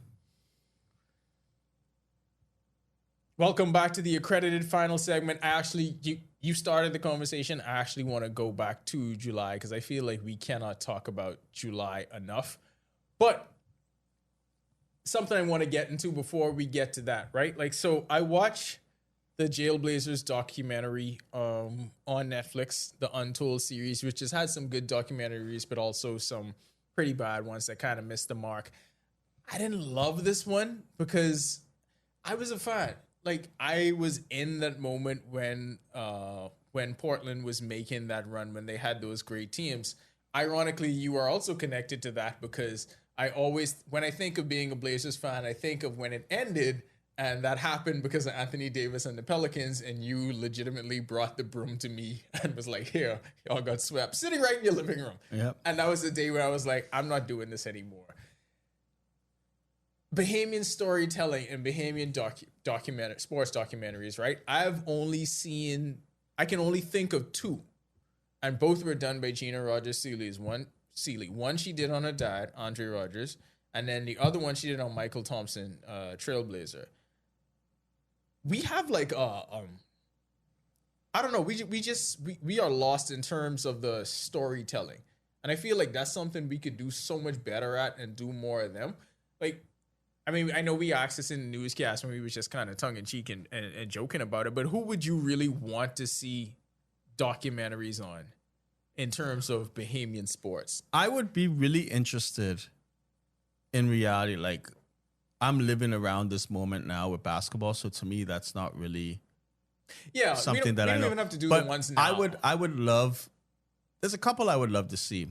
Welcome back to the Accredited final segment. Ashley, you started the conversation. I actually want to go back to July because I feel like we cannot talk about July enough. But something I want to get into before we get to that, right? Like, so I watch the Jailblazers documentary on Netflix, the Untold series, which has had some good documentaries, but also some pretty bad ones that kind of missed the mark. I didn't love this one because I was a fan. Like, I was in that moment when Portland was making that run, when they had those great teams. Ironically, you are also connected to that because I always, when I think of being a Blazers fan, I think of when it ended, and that happened because of Anthony Davis and the Pelicans, and you legitimately brought the broom to me and was like, here, y'all got swept, sitting right in your living room. Yep. And that was the day where I was like, I'm not doing this anymore. Bahamian storytelling and Bahamian sports documentaries, right? I can only think of 2, and both were done by Gina Rogers Seeley's. One she did on her dad, Andre Rogers, and then the other one she did on Michael Thompson, Trailblazer. We have like I don't know, we are lost in terms of the storytelling, and I feel like that's something we could do so much better at and do more of them. Like, I mean, I know we asked this in the newscast when we was just kind of tongue-in-cheek and joking about it, but who would you really want to see documentaries on in terms of Bahamian sports? I would be really interested in reality. Like, I'm living around this moment now with basketball, so to me, that's not really something that I know. We don't even have to do but the ones now. I would love, there's a couple I would love to see.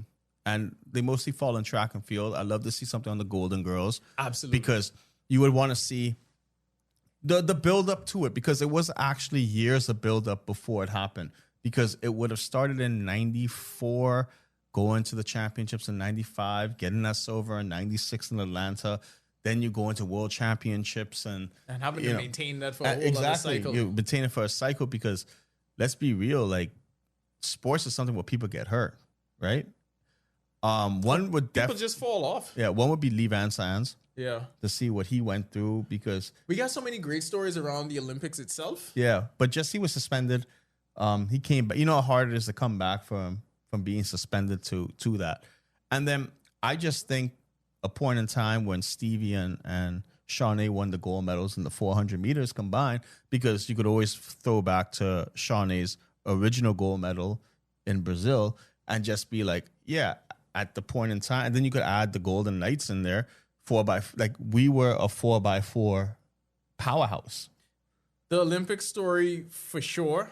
And they mostly fall in track and field. I'd love to see something on the Golden Girls. Absolutely. Because you would want to see the build up to it, because it was actually years of build up before it happened. Because it would have started in 94, going to the championships in 95, getting that silver in 96 in Atlanta. Then you go into world championships and having to maintain that for a whole other cycle. You maintain it for a cycle because, let's be real, like, sports is something where people get hurt, right? One would people just fall off. Yeah, one would be Lee Van Sands. Yeah, to see what he went through, because we got so many great stories around the Olympics itself. Yeah, but just he was suspended. He came back. You know how hard it is to come back from from being suspended to that. And then I just think a point in time when Stevie and Shawnee won the gold medals in the 400 meters combined, because you could always throw back to Shawnee's original gold medal in Brazil and just be like, yeah, at the point in time, and then you could add the Golden Knights in there, we were a 4x4 powerhouse. The Olympic story for sure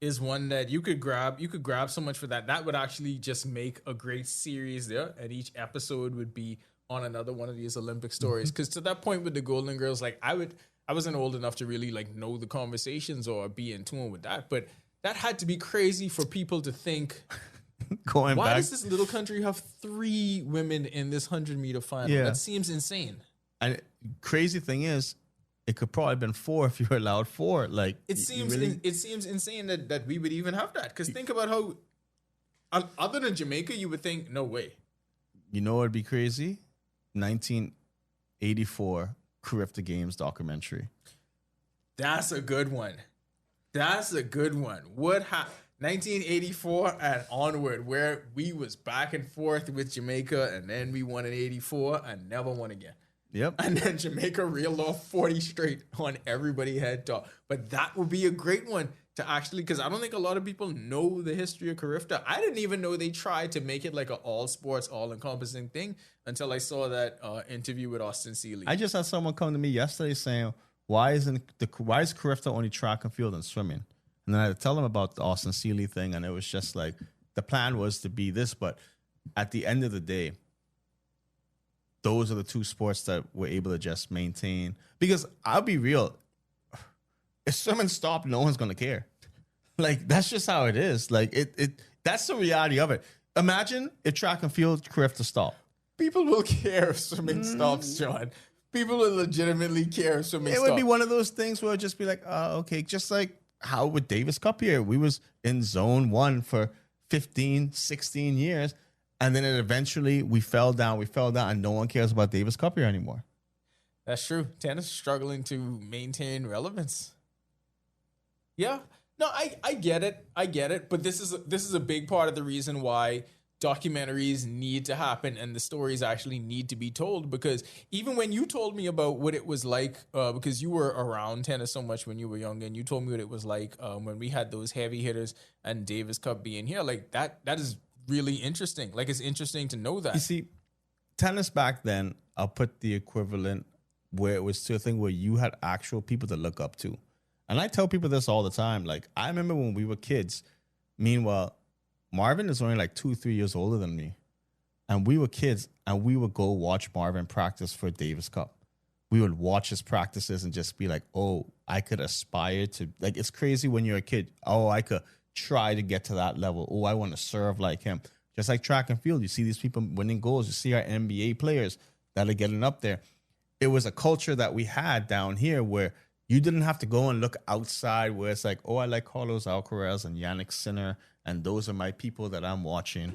is one that you could grab. You could grab so much for that. That would actually just make a great series there, and each episode would be on another one of these Olympic stories. Because to that point with the Golden Girls, like I wasn't old enough to really like know the conversations or be in tune with that, but that had to be crazy for people to think. Why does this little country have 3 women in this 100-meter final? Yeah. That seems insane. And crazy thing is, it could probably have been 4 if you were allowed 4. Like it seems insane that we would even have that. Because think about how, other than Jamaica, you would think no way. You know what would be crazy? 1984 Carifta Games documentary. That's a good one. What happened? 1984 and onward, where we was back and forth with Jamaica, and then we won in 84 and never won again. Yep. And then Jamaica reeled off 40 straight on everybody head top. But that would be a great one to actually, because I don't think a lot of people know the history of Carifta. I didn't even know they tried to make it like an all sports, all encompassing thing until I saw that interview with Austin Seeley. I just had someone come to me yesterday saying, why is Carifta only track and field and swimming? And then I had to tell them about the Austin Seeley thing, and it was just like, the plan was to be this, but at the end of the day, those are the 2 sports that we're able to just maintain. Because I'll be real, if swimming stopped, no one's gonna care. Like, that's just how it is. Like, that's the reality of it. Imagine if track and field Carifta stopped. People will care if swimming stops, John. People will legitimately care if swimming stops. It would be one of those things where it'd just be like, okay, just like how with Davis Cup here, we was in zone 1 for 15, 16 years. And then eventually we fell down, and no one cares about Davis Cup here anymore. That's true. Tennis is struggling to maintain relevance. Yeah. No, I get it. But this is a big part of the reason why documentaries need to happen and the stories actually need to be told. Because even when you told me about what it was like, because you were around tennis so much when you were young, and you told me what it was like when we had those heavy hitters and Davis Cup being here, like that is really interesting. Like, it's interesting to know that. You see, tennis back then, I'll put the equivalent where it was to a thing where you had actual people to look up to. And I tell people this all the time. Like, I remember when we were kids, meanwhile, Marvin is only like 2-3 years older than me. And we were kids, and we would go watch Marvin practice for Davis Cup. We would watch his practices and just be like, oh, I could aspire to, like, it's crazy when you're a kid. Oh, I could try to get to that level. Oh, I want to serve like him. Just like track and field, you see these people winning goals. You see our NBA players that are getting up there. It was a culture that we had down here where you didn't have to go and look outside where it's like, oh, I like Carlos Alcaraz and Yannick Sinner, and those are my people that I'm watching.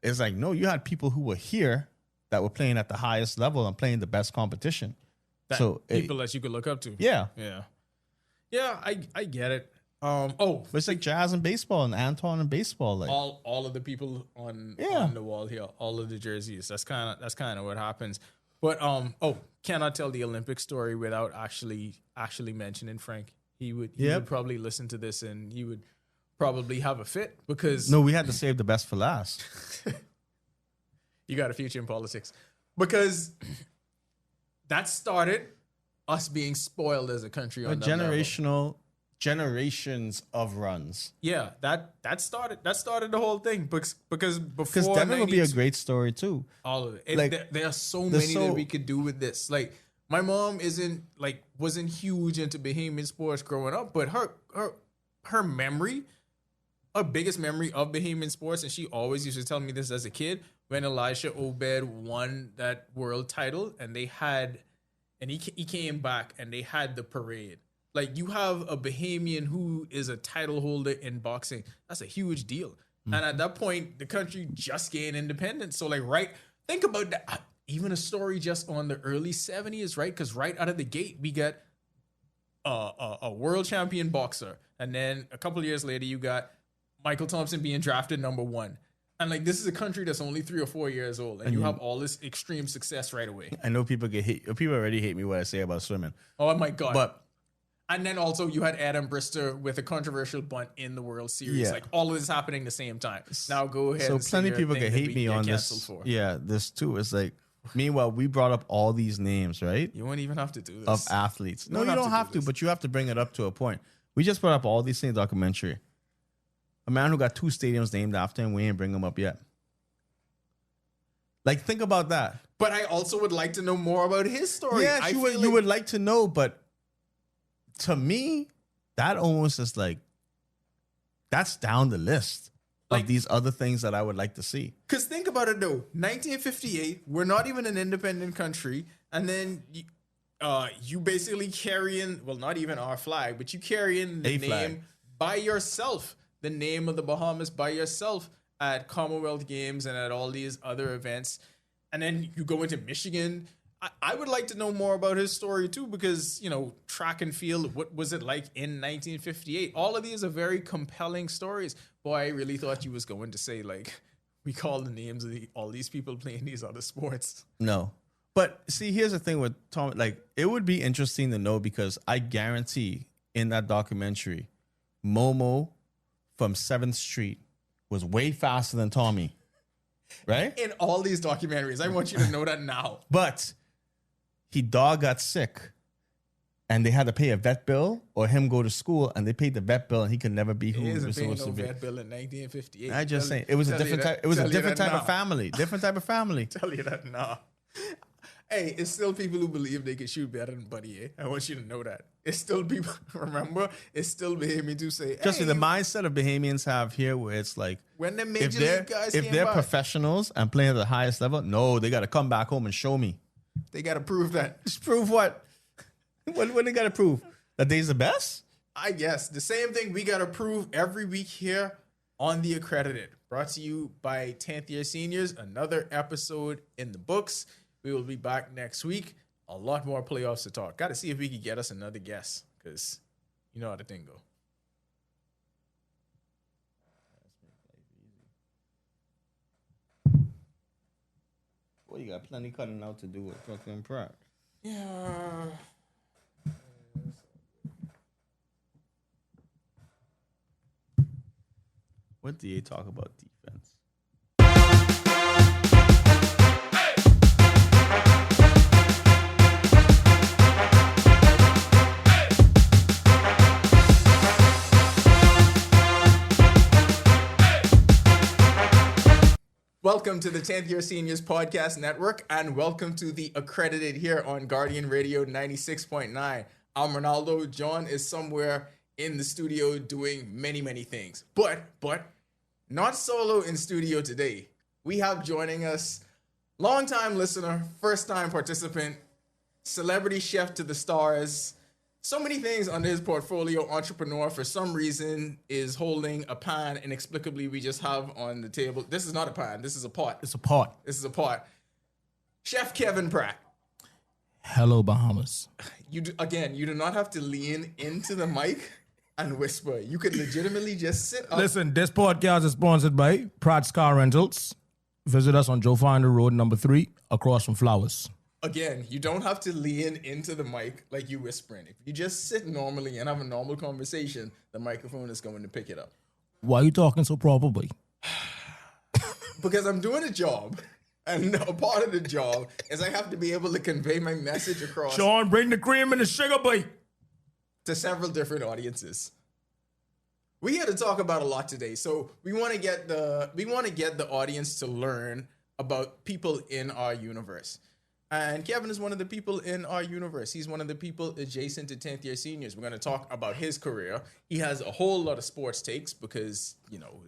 It's like, no, you had people who were here that were playing at the highest level and playing the best competition. People that you could look up to. Yeah. I get it. But it's like Jazz and baseball and Antoine and baseball. Like all of the people on the wall here, all of the jerseys. That's kind of what happens. But cannot tell the Olympic story without actually mentioning Frank. He would probably listen to this and he would probably have a fit because no, we had to save the best for last. You got a future in politics because that started us being spoiled as a country on generations of runs. Yeah, that started the whole thing because before Devin would be a great story too. All of it. There are so many that we could do with this. Like my mom wasn't huge into Bahamian sports growing up, but her memory, her biggest memory of Bahamian sports, and she always used to tell me this as a kid, when Elisha Obed won that world title and he came back and they had the parade. Like, you have a Bahamian who is a title holder in boxing. That's a huge deal. Mm-hmm. And at that point, the country just gained independence. So, think about that. Even a story just on the early 70s, right? Because right out of the gate, we got a world champion boxer. And then a couple of years later, you got Michael Thompson being drafted number 1. And like, this is a country that's only 3 or 4 years old, and you have all this extreme success right away. I know people get hate. People already hate me what I say about swimming. Oh my God. But and then also you had Adam Brister with a controversial bunt in the World Series. Yeah. like all of this happening at the same time. Now go ahead. so and say plenty of your people thing can that hate we me get on canceled this. for. Yeah, this too. It's like, meanwhile, we brought up all these names, right? You won't even have to do this. Of athletes. No, you don't don't have to, but you have to bring it up to a point. We just brought up all these things in the documentary. A man who got 2 stadiums named after him, we ain't bring him up yet. Like, think about that. But I also would like to know more about his story. Yes, you would like to know, but to me, that almost is like, that's down the list of these other things that I would like to see. Because think about it though, 1958, we're not even an independent country, and then you basically carry in, well, not even our flag, but you carry in the name by yourself, the name of the Bahamas by yourself at Commonwealth Games and at all these other events. And then you go into Michigan. I would like to know more about his story too, because, you know, track and field, what was it like in 1958? All of these are very compelling stories. Boy, I really thought you was going to say, like, we call the names of all these people playing these other sports. No. But see, here's the thing with Tom. Like, it would be interesting to know, because I guarantee in that documentary, Momo from 7th Street was way faster than Tommy. Right? In all these documentaries. I want you to know that now. But dog got sick and they had to pay a vet bill or him go to school, and they paid the vet bill and he could never be who he was supposed to be. Vet bill in 1958. I just saying it was a different type. It was a different type of family. Different type of family. Tell you that now. Hey, it's still people who believe they can shoot better than Buddy A. I want you to know that. It's still people, remember? It's still Bahamians who say, Just the mindset of Bahamians have here, where it's like, when the major league guys if they're professionals and playing at the highest level, no, they got to come back home and show me. They got to prove that. Just prove what? What they got to prove? That they's the best? I guess. The same thing we got to prove every week here on The Accredited. Brought to you by 10th year seniors. Another episode in the books. We will be back next week. A lot more playoffs to talk. Got to see if we can get us another guest, because you know how the thing go. Well, you got plenty cutting out to do with fucking Pratt. Yeah. What do you talk about defense? Welcome to the 10th Year Seniors Podcast Network, and welcome to The Accredited here on Guardian Radio 96.9. I'm Ronaldo. John is somewhere in the studio doing many, many things. But not solo in studio today. We have joining us longtime listener, first-time participant, celebrity chef to the stars, so many things under his portfolio, entrepreneur, for some reason is holding a pan inexplicably we just have on the table. This is not a pan. This is a pot. It's a pot. This is a pot. Chef Kevin Pratt. Hello, Bahamas. You do not have to lean into the mic and whisper. You could legitimately just sit up. Listen, this podcast is sponsored by Pratt's Car Rentals. Visit us on Joe Finder Road, number 3, across from Flowers. Again, you don't have to lean into the mic like you whispering. If you just sit normally and have a normal conversation, the microphone is going to pick it up. Why are you talking so properly? Because I'm doing a job, and a part of the job is I have to be able to convey my message across Sean, bring the cream and the sugar, boy. to several different audiences. We had to talk about a lot today, so we want to get the audience to learn about people in our universe. And Kevin is one of the people in our universe. He's one of the people adjacent to 10th year seniors. We're going to talk about his career. He has a whole lot of sports takes because, you know,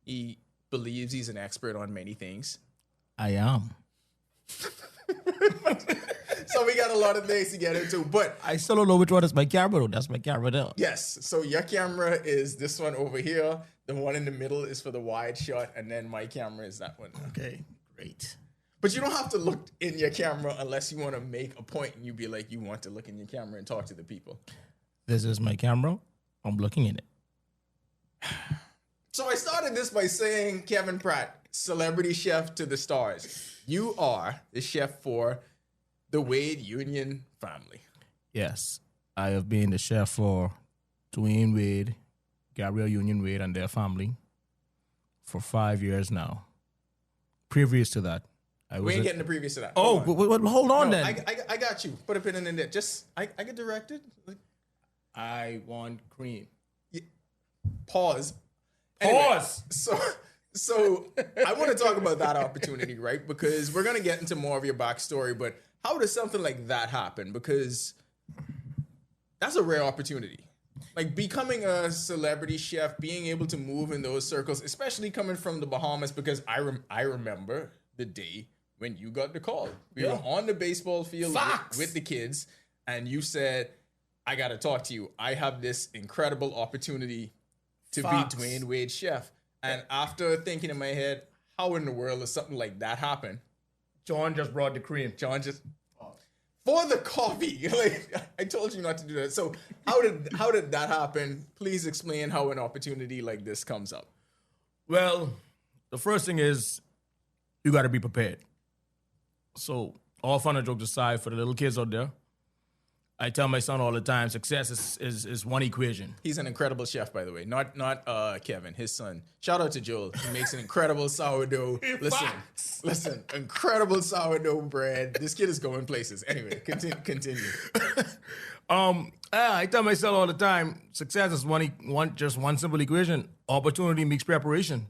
he believes he's an expert on many things. I am. So we got a lot of things to get into, but I still don't know which one is my camera, though. That's my camera there. yes. So your camera is this one over here. The one in the middle is for the wide shot, and then my camera is that one. Okay, great. But you don't have to look in your camera unless you want to make a point and you be like, you want to look in your camera and talk to the people. This is my camera. I'm looking in it. So I started this by saying, Kevin Pratt, celebrity chef to the stars. You are the chef for the Wade Union family. Yes, I have been the chef for Dwayne Wade, Gabrielle Union Wade, and their family for 5 years now. Previous to that, We ain't getting the previous to that. Oh, hold on No, then. I got you. Put a pin in there. Just, I get directed. I want cream. Pause. Pause. So I want to talk about that opportunity, right? Because we're going to get into more of your backstory, but how does something like that happen? Because that's a rare opportunity. Like becoming a celebrity chef, being able to move in those circles, especially coming from the Bahamas, because I remember the day when you got the call. We were on the baseball field with the kids, and you said, I got to talk to you. I have this incredible opportunity to be Dwayne Wade's chef. And after thinking in my head, how in the world does something like that happen? John just brought the cream. John just for the coffee. Like I told you not to do that. So how did that happen? Please explain how an opportunity like this comes up. Well, the first thing is you got to be prepared. So all fun and jokes aside, for the little kids out there, I tell my son all the time, success is one equation. He's an incredible chef, by the way. Not Kevin, his son. Shout out to Joel. He makes an incredible sourdough. Listen, incredible sourdough bread. This kid is going places. Anyway, continue. I tell myself all the time, success is one simple equation. Opportunity meets preparation.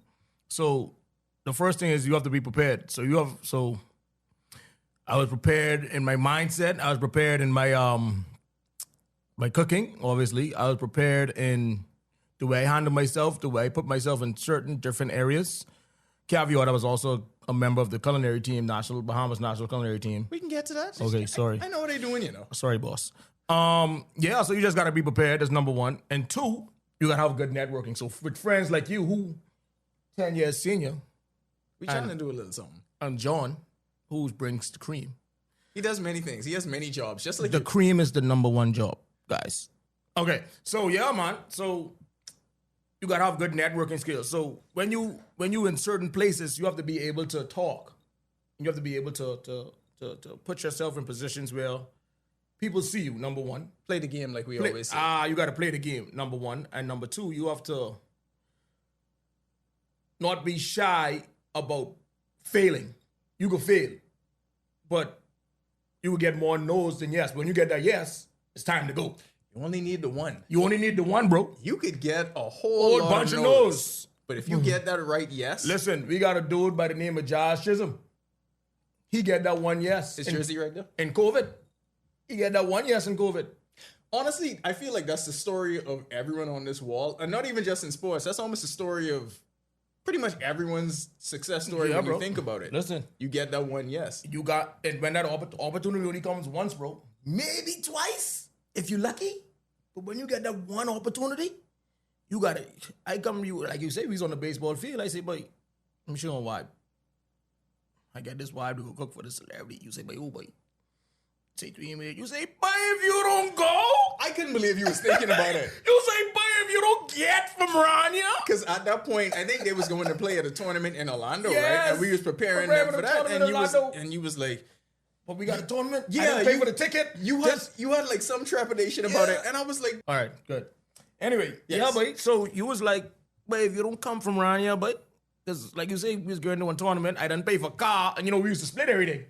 So the first thing is you have to be prepared. So I was prepared in my mindset. I was prepared in my my cooking, obviously. I was prepared in the way I handle myself, the way I put myself in certain different areas. Caveat, I was also a member of the culinary team, Bahamas National Culinary Team. We can get to that. Okay, sorry. I know what they're doing, you know. Sorry, boss. Yeah, so you just got to be prepared. That's number one. And two, you got to have good networking. So with friends like you, who 10 years senior, We're trying to do a little something. and John, who brings the cream. He does many things. He has many jobs, just like The you. cream is the number one job, guys. Okay, so yeah, man. So you gotta have good networking skills. So when you in certain places, you have to be able to talk. You have to be able to put yourself in positions where people see you. Number one, Play the game like we always say. you got to play the game. Number one, and number two, you have to not be shy about failing. You can fail, but you will get more no's than yes. When you get that yes, it's time to go. You only need the one. You only need the one, bro. You could get a whole lot bunch of of no's. no's. But if you get that right, yes. Listen, we got a dude by the name of Josh Chisholm. He get that one yes. Is jersey right there? In COVID. He get that one yes in COVID. Honestly, I feel like that's the story of everyone on this wall. And not even just in sports. That's almost the story of pretty much everyone's success story when you think about it. Listen. You get that one yes. You got, and when that opportunity only comes once, bro, maybe twice, if you're lucky. But when you get that one opportunity, you got to, I come to you, like you say, we was on the baseball field. I say, boy, I'm sure on vibe. I get this vibe to go cook for the celebrity. You say, boy, oh, boy. Say to him, you say, boy, if you don't go. I couldn't believe you was thinking about it. You say, boy, if you don't get from Rania. Because at that point, I think they was going to play at a tournament in Orlando, right? Yes. And we was preparing them for that. And you was like, but we got a tournament. yeah, I didn't pay for the ticket. You had like some trepidation about it. And I was like, all right, good. Anyway, Yes. yeah, boy. So you was like, but if you don't come from around here, but because like you say, we was going to one tournament. I didn't pay for car, and we used to split everything.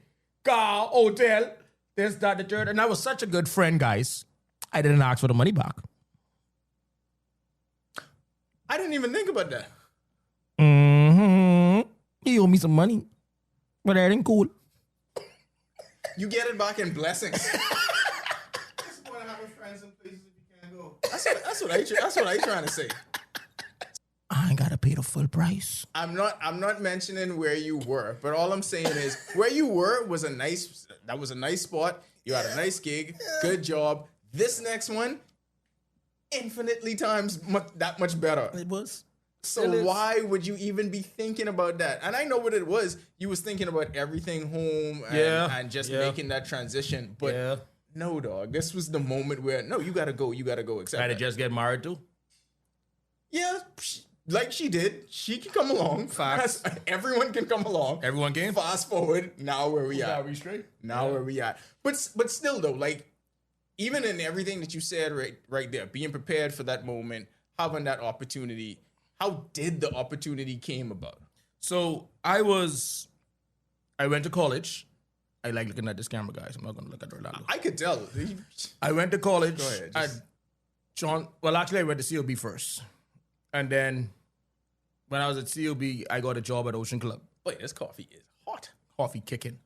Car, hotel, this, that, the third. And I was such a good friend, guys. I didn't ask for the money back. I didn't even think about that. Mm-hmm. He owe me some money, but that ain't cool. You get it back in blessings. That's what I trying to say. I ain't gotta pay the full price. I'm not mentioning where you were, but all I'm saying is where you were was a nice spot. You had a nice gig. Good job. This next one, infinitely times that much better. It was. So why would you even be thinking about that? And I know what it was. You was thinking about everything home and just making that transition. But no, dog. This was the moment where, no, you got to go. You got to go. Except Had to just get married too. yeah, like she did. She can come along. Facts. Everyone can come along. Everyone can. Fast forward, now where we Yeah, at. we straight. Now where we at. But still though, like even in everything that you said right there, being prepared for that moment, having that opportunity, how did the opportunity came about? So I went to college. I like looking at this camera, guys. I'm not gonna look at Orlando. I could tell. I went to college. Go ahead, At well, actually, I went to COB first, and then when I was at COB, I got a job at Ocean Club. Wait, this coffee is hot. Coffee kicking.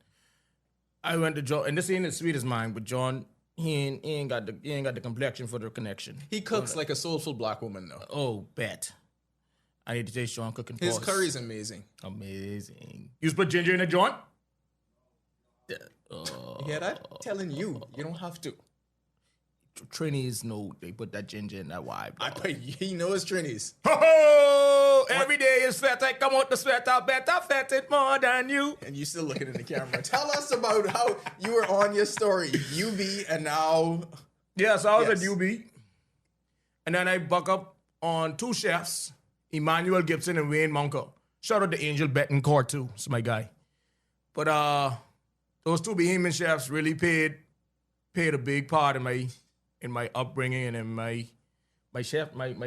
I went to John, and this ain't as sweet as mine, but John, he ain't got the complexion for the connection. He cooks like a soulful black woman though. Oh, bet. I need to taste John cooking. His Pause. curry's amazing. Amazing. You put ginger in a joint? You hear that? Telling you, you don't have to. Trinis know they put that ginger in that wine. He knows Trini's. Ho! Every day is fat. I come out the sweat. I bet I fat it more than you. And you still looking in the camera. Tell us about how you were on your story, UB, and now. Yeah, so I was Yes. at UB. And then I buck up on two chefs, Emmanuel Gibson and Wayne Monker. Shout out to Angel Betancourt too. It's my guy. But those two behemoth chefs really played a big part in my upbringing and in my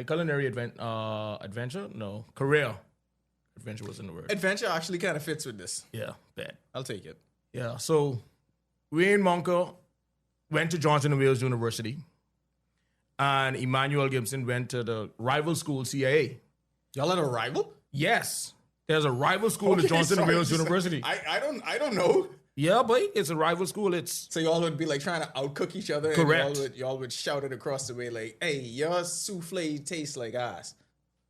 culinary adventure. No, career. Adventure wasn't the word. Adventure actually kind of fits with this. Yeah, bad. I'll take it. Yeah, so Wayne Monker went to Johnson & Wales University, and Emmanuel Gibson went to the rival school, CIA. Y'all had a rival? Yes, there's a rival school at Johnson & Wales University. I don't know. Yeah, but it's a rival school. It's So y'all would be like trying to outcook each other. Correct. And y'all would shout it across the way like, "Hey, your souffle tastes like ass."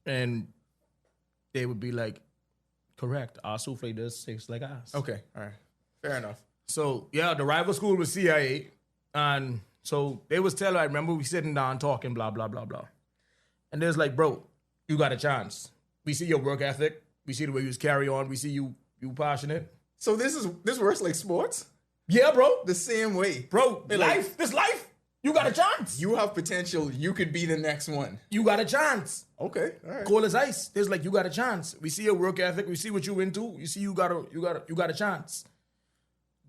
and they would be like, correct, our souffle does taste like ours. Okay, all right, fair enough. So yeah, the rival school was CIA, and so they was telling. I remember we sitting down talking, blah blah blah blah, and there's like, bro, you got a chance. We see your work ethic. We see the way you carry on. We see you passionate. So this works like sports, Yeah, bro, the same way, bro. They're like, Life, this life, you got a chance. you have potential. You could be the next one. You got a chance. Okay, all right. Cold as ice. There's like, you got a chance. We see your work ethic. We see what you into. You see you got a chance.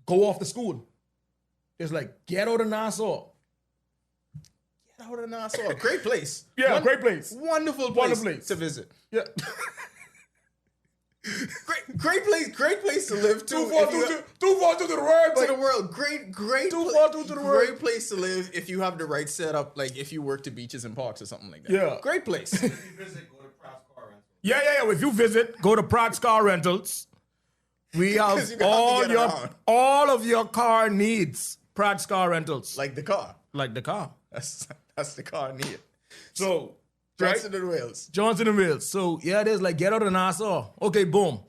Go off to school. There's like, get out of Nassau. Get out of Nassau. Great place. Yeah, great place. Wonderful place, Wonderful place. to visit. Yeah. Great place to live too. 242 to the word, To the world, great 242 to the world. great place to live if you have the right setup. Like if you work to beaches and parks or something like that. Yeah. great place. Yeah. If you visit, go to Pratt's Car Rentals. We 'Cause have you have to get around. all of your car needs. Pratt's Car Rentals. Like the car. Like the car. That's the car need. So, right? Johnson and Wales. Johnson & Wales. So yeah, there's like, get out of Nassau. Okay, boom.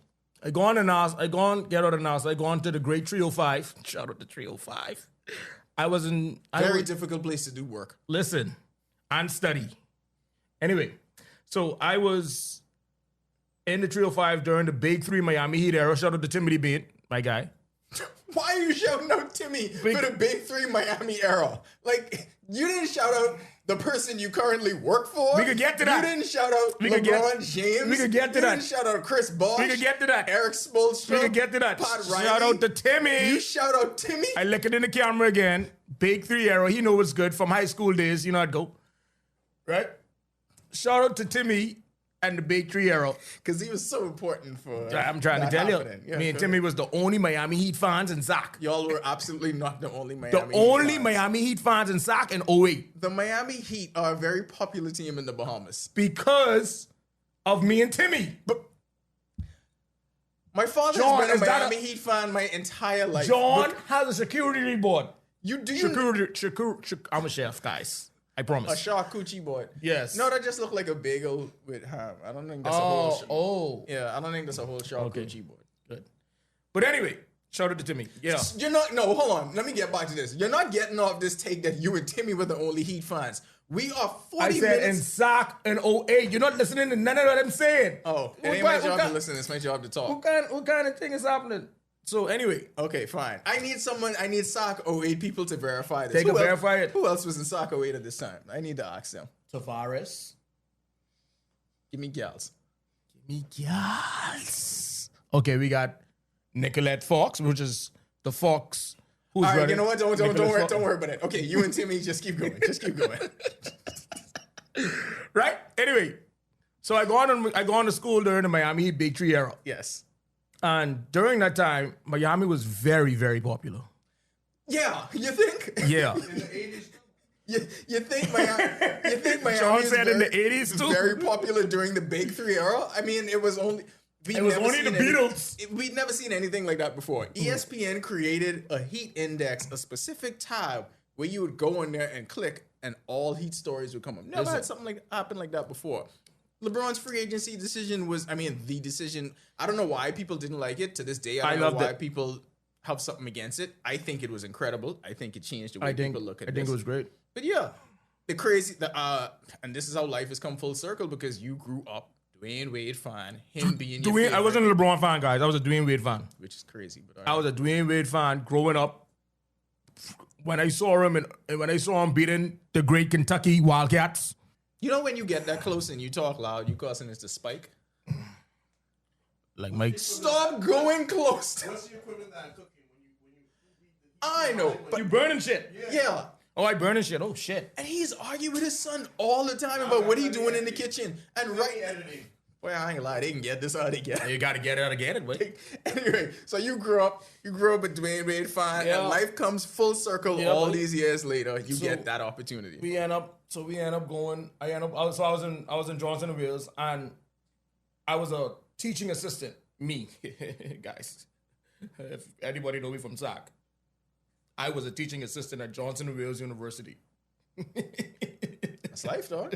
I go on to Nassau. Get out of Nassau. I go on to the great 305. Shout out to 305. Very difficult place to do work. Listen and study. Anyway, so I was in the 305 during the Big 3 Miami Heat era. Shout out to Timothy Bean, my guy. Why are you shouting out Timmy for the Big 3 Miami era? Like, you didn't shout out the person you currently work for. We could get to that. You didn't shout out We could LeBron get- James. we could get to you that. didn't shout out Chris Bosh. We could get to that. Eric Spoelstra. We can get to that. Pat Riley. Shout out to Timmy. You shout out Timmy? I look it in the camera again. Big 3 era. He know what's good from high school days. You know how it go. Right? Shout out to Timmy and the Big 3 era. Because he was so important for I'm trying to that tell happening. you. Yeah, Me and go Timmy ahead. was the only Miami Heat fans in Zach. Y'all were absolutely not the only Miami The Heat only fans. Miami Heat fans in Zach in 08. The Miami Heat are a very popular team in the Bahamas. Because of me and Timmy. But My father John, has is been a that Miami Heat fan my entire life. John Look, has a security board. you I'm a chef, guys. I a promise. charcuterie board. Yes. No, that just looked like a bagel with ham. I don't think that's a whole. Yeah, I don't think that's a whole charcuterie board. Good. But anyway, shout out to Timmy. Yeah. You're not. No, hold on. Let me get back to this. You're not getting off this take that you and Timmy were the only Heat fans. We are 40 I said in minutes. Zach in 08. You're not listening to none of what I'm saying. Oh, it What ain't my kind- job what to kind- listen. It's my job to talk. What kind of thing is happening? So anyway, Okay, fine. I need SOC 08 people to verify this. They can Who else- verify it. Who else was in SOC 08 at this time? I need to ask them. Tavares. Give me gals. Yes. Okay, we got Nicolette Fox, which is the Fox. Who's All right, running. you know what? Don't Nicolette worry. Fox. Don't worry about it. Okay, you and Timmy just keep going. Just keep going. Right? Anyway, so I go on to school during the Miami Heat Big Three era. Yes. And during that time, Miami was very, very popular. Yeah, you think? Yeah. You think Miami? You think Miami? Sean is said in very- the 80s too. Very popular during the Big Three era. I mean, it was only. It was only the Beatles. We'd never seen anything like that before. ESPN created a Heat index, a specific tab where you would go in there and click, and all Heat stories would come up. Never had something like happen like that before. LeBron's free agency decision was, the decision. I don't know why people didn't like it. To this day, I don't know loved why it. people have something against it. I think it was incredible. I think it changed the way people look at I this. think it was great. But yeah, and this is how life has come full circle because you grew up Dwayne Wade fan, him being your favorite, I wasn't a LeBron fan, guys. I was a Dwayne Wade fan. which is crazy. But I was a Dwayne Wade fan growing up. When I saw him and when I saw him beating the great Kentucky Wildcats, you know when you get that close and you talk loud, you causing this to spike. like Mike. Stop going close. What's the equivalent that I'm cooking when you I know, but You burning shit. yeah. Oh, I burning shit. Oh shit. And he's arguing with his son all the time about what he doing in the kitchen. And right, editing? boy, I ain't gonna lie, they can get this how they get. You gotta get it out of get it, wait. Anyway, so you grew up a Dwayne Wade fan, Yeah. and life comes full circle Yeah, all but- these years later. You So, get that opportunity. We end up going. I was in Johnson and Wales, and I was a teaching assistant. Me, guys. If anybody know me from SAC, I was a teaching assistant at Johnson and Wales University. That's life, dog.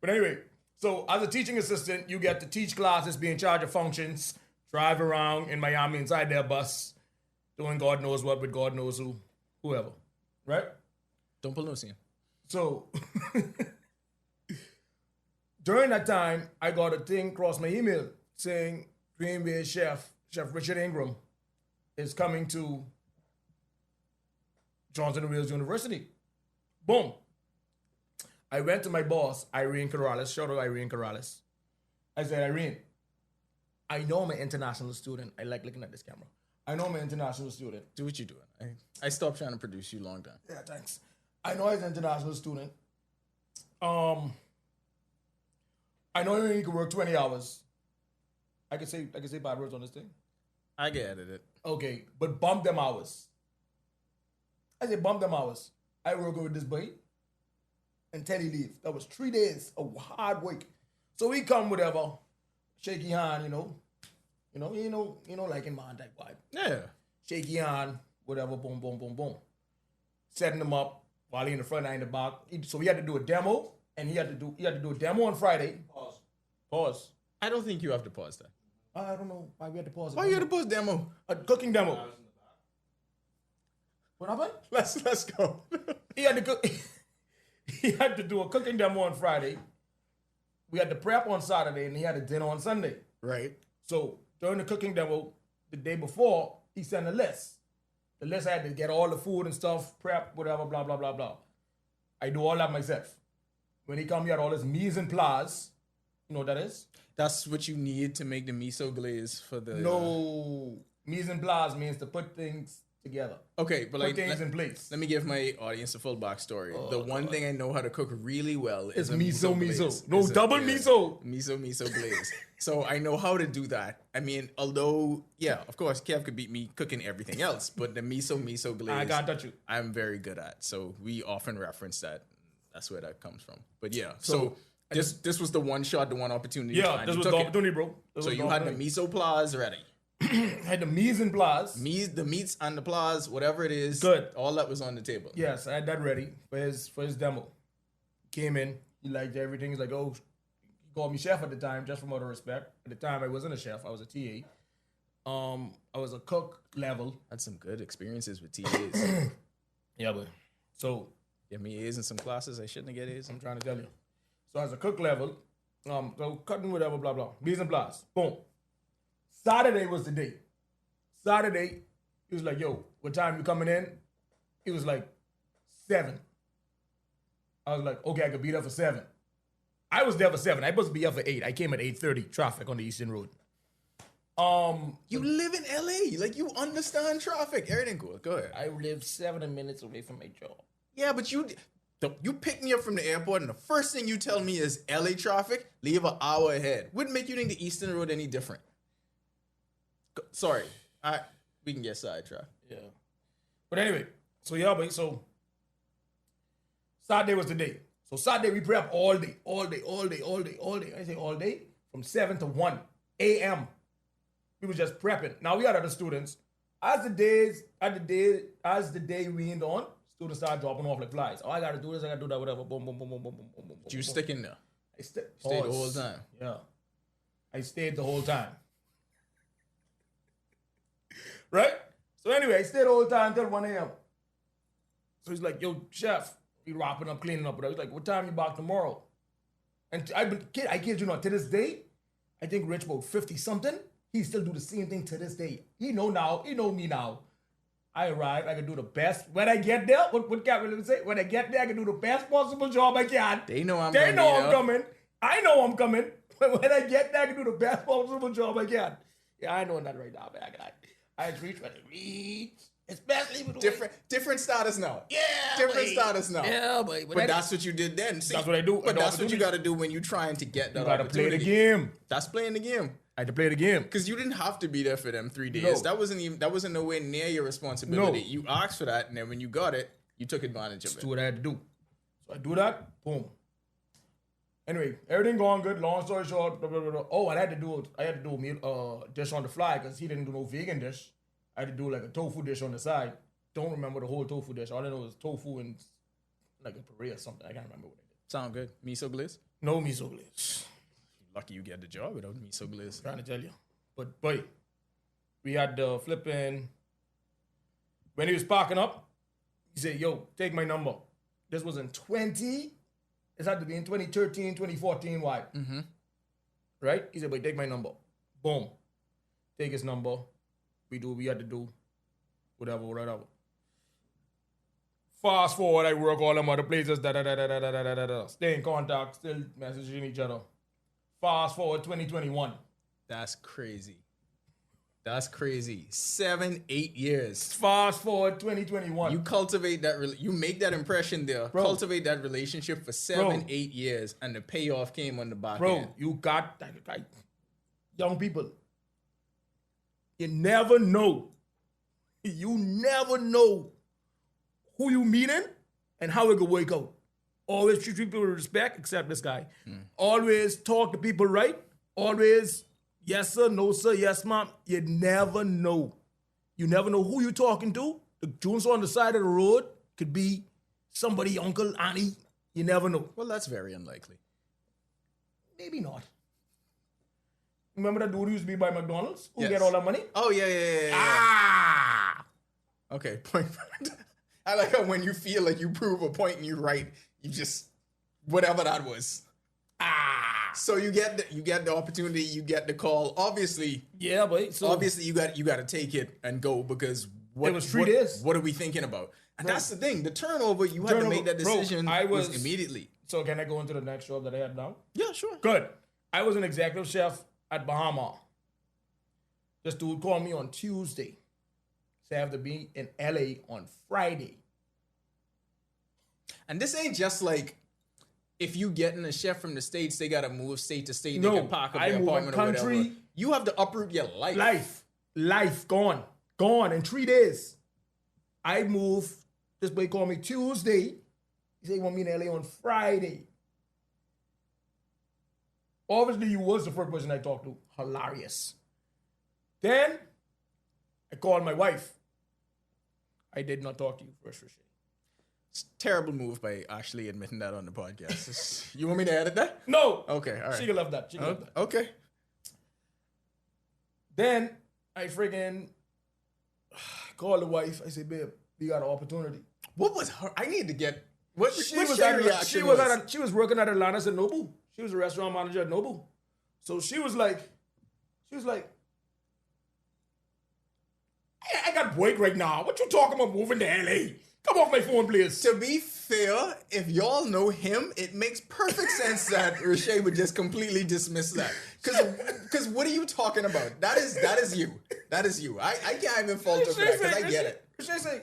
But anyway, so as a teaching assistant, you get to teach classes, be in charge of functions, drive around in Miami inside their bus, doing God knows what with God knows who, whoever, right? Don't pull no scene. So during that time, I got a thing across my email saying Green Bay Chef Richard Ingram is coming to Johnson and Wales University. Boom. I went to my boss, Irene Corrales. Shout out Irene Corrales. I said, Irene, I know I'm an international student. I like looking at this camera. I know I'm an international student. Do what you doing. I stopped trying to produce you long time. Yeah, thanks. I know he's an international student. I know he can work 20 hours. I can say bad words on this thing. I get edited. Okay, but bump them hours. I said bump them hours. I work with this boy until he leave. That was 3 days of hard work. So we come whatever, shaky hand, you know, like in man type vibe. Yeah. Shaky hand, whatever, boom, boom, boom, boom. Setting them up while he in the front, I in the back. So we had to do a demo, and he had to do a demo on Friday. Pause. I don't think you have to pause that. I don't know why we had to pause. Why you had to pause demo? A cooking demo. What happened? Let's go. He had to cook. He had to do a cooking demo on Friday. We had the prep on Saturday, and he had a dinner on Sunday. Right. So during the cooking demo, the day before, he sent a list. The list I had to get all the food and stuff, prep, whatever, blah, blah, blah, blah. I do all that myself. When he come, he had all his mise en place. You know what that is? That's what you need to make the miso glaze for the. No. Mise en place means to put things together. Okay, but Put like things in place. let me give my audience a full backstory. The one thing I know how to cook really well is It's a miso glaze. miso. No, Is a- double yeah, miso. Miso glaze. So I know how to do that. I mean, although yeah, of course, Kev could beat me cooking everything else, but the miso glaze, I gotta touch you. I'm very good at. So we often reference that. That's where that comes from. But yeah, so this was the one shot, the one opportunity. Yeah, and this you was took the it. opportunity, bro. This So was you the had the opportunity. miso plas ready. I had the mise en place. The meats and the plas, whatever it is, Good. all that was on the table. Yes, I had that ready for his demo. Came in, he liked everything. He's like, oh, he called me chef at the time, just from out of respect. At the time, I wasn't a chef. I was a TA. I was a cook level. Had some good experiences with TAs. Yeah, but so Give me A's in some classes. I shouldn't get A's. I'm trying to tell you. So as a cook level, so cutting whatever, blah blah. Mise en place. Boom. Saturday was the day. Saturday, he was like, yo, what time you coming in? He was like 7. I was like, okay, I could be there for 7. I was there for 7. I supposed to be here for 8. I came at 8:30. Traffic on the Eastern Road. You live in LA. Like, you understand traffic. Everything cool. Go ahead. I live 7 minutes away from my job. Yeah, but you pick me up from the airport, and the first thing you tell me is LA traffic, leave an hour ahead. Wouldn't make you think the Eastern Road any different. Sorry. We can get sidetracked. Yeah. But anyway, so Saturday was the day. So Saturday we prep all day. I say all day from 7 to 1 a.m. We were just prepping. Now we had other students. As the day weaned on, students started dropping off like flies. Oh, I gotta do this, I gotta do that, whatever. Boom, boom, boom, boom, boom, boom, boom, boom. Did you stick in there? I stayed the whole time. Yeah. I stayed the whole time. Right? So anyway, I stayed the whole time until 1 a.m. So he's like, yo, chef, we wrapping up, cleaning up. But I was like, what time you back tomorrow? And I kid you not, to this day, I think Rich about 50-something, he still do the same thing to this day. He know me now. I arrive, I can do the best. When I get there, what Cat Williams say? When I get there, I can do the best possible job I can. They know I'm coming. I know I'm coming. When I get there, I can do the best possible job I can. Yeah, I know that right now, man. I reach what I reach. Especially with different status now. Yeah, different status now. Yeah, but that's what you did then. See, that's what I do. But that's what you got to do when you're trying to get that. You got to play the game. That's playing the game. I had to play the game because you didn't have to be there for them 3 days. No. That wasn't nowhere near your responsibility. No. You asked for that, and then when you got it, you took advantage of it. That's what I had to do. So I do that. Boom. Anyway, everything going good. Long story short, blah, blah, blah, blah. Oh, I had to do a meal dish on the fly because he didn't do no vegan dish. I had to do like a tofu dish on the side. Don't remember the whole tofu dish. All I know was tofu and like a puree or something. I can't remember what I did. Sound good. Miso glaze? No miso glaze. Lucky you get the job without miso glaze. Trying to tell you. But boy, we had the flipping. When he was parking up, he said, yo, take my number. This was in it had to be in 2013, 2014, why? Mm-hmm. Right? He said, boy, take my number. Boom. Take his number. We do what we had to do. Whatever. Fast forward, I work all them other places, stay in contact, still messaging each other. Fast forward 2021. That's crazy. 7, 8 years. Fast forward 2021. You cultivate that, you make that impression there. Bro. Cultivate that relationship for 7, 8 years, and the payoff came on the back end. You got young people. You never know. You never know who you meeting and how it could work out. Always treat people with respect, except this guy. Always talk to people right. Always, yes sir, no sir, yes ma'am. You never know. You never know who you're talking to. The Jones on the side of the road could be somebody, uncle, auntie. You never know. Well, that's very unlikely. Maybe not. Remember that dude who used to be by McDonald's? Who Yes. get all that money? Oh, yeah. Ah! Okay, point. I like how when you feel like you prove a point and you're right, you just, whatever that was. So you get the opportunity, you get the call. Obviously, Yeah, but so obviously you got to take it and go because It was 3 days. What are we thinking about? And that's the thing. The turnover, you had to make that decision was immediately. So can I go into the next job that I had now? Yeah, sure. Good. I was an executive chef at Bahama. This dude called me on Tuesday. Said I have to be in LA on Friday. And this ain't just like if you getting a chef from the States, they gotta move state to state. No, they can park up I their move a apartment or country. whatever. You have to uproot your life. Life gone in 3 days. I moved. This boy called me Tuesday. He said he want me in LA on Friday. Obviously, you was the first person I talked to. Hilarious. Then I called my wife. I did not talk to you first, Rashay. It's a terrible move by Ashley admitting that on the podcast. You want me to edit that? No. Okay, all right. She can love that. She can love that. Okay. Then I freaking called the wife. I said, babe, we got an opportunity. What was her? I need to get. What She what was your at, reaction she was working at Atlantis at Noble. She was a restaurant manager at Noble. So she was like, I got break right now. What you talking about moving to LA? Come off my phone, please. To be fair, if y'all know him, it makes perfect sense that Rashay would just completely dismiss that. Because what are you talking about? That is you. That is you. I can't even fault her for that because I get it. Rashay say,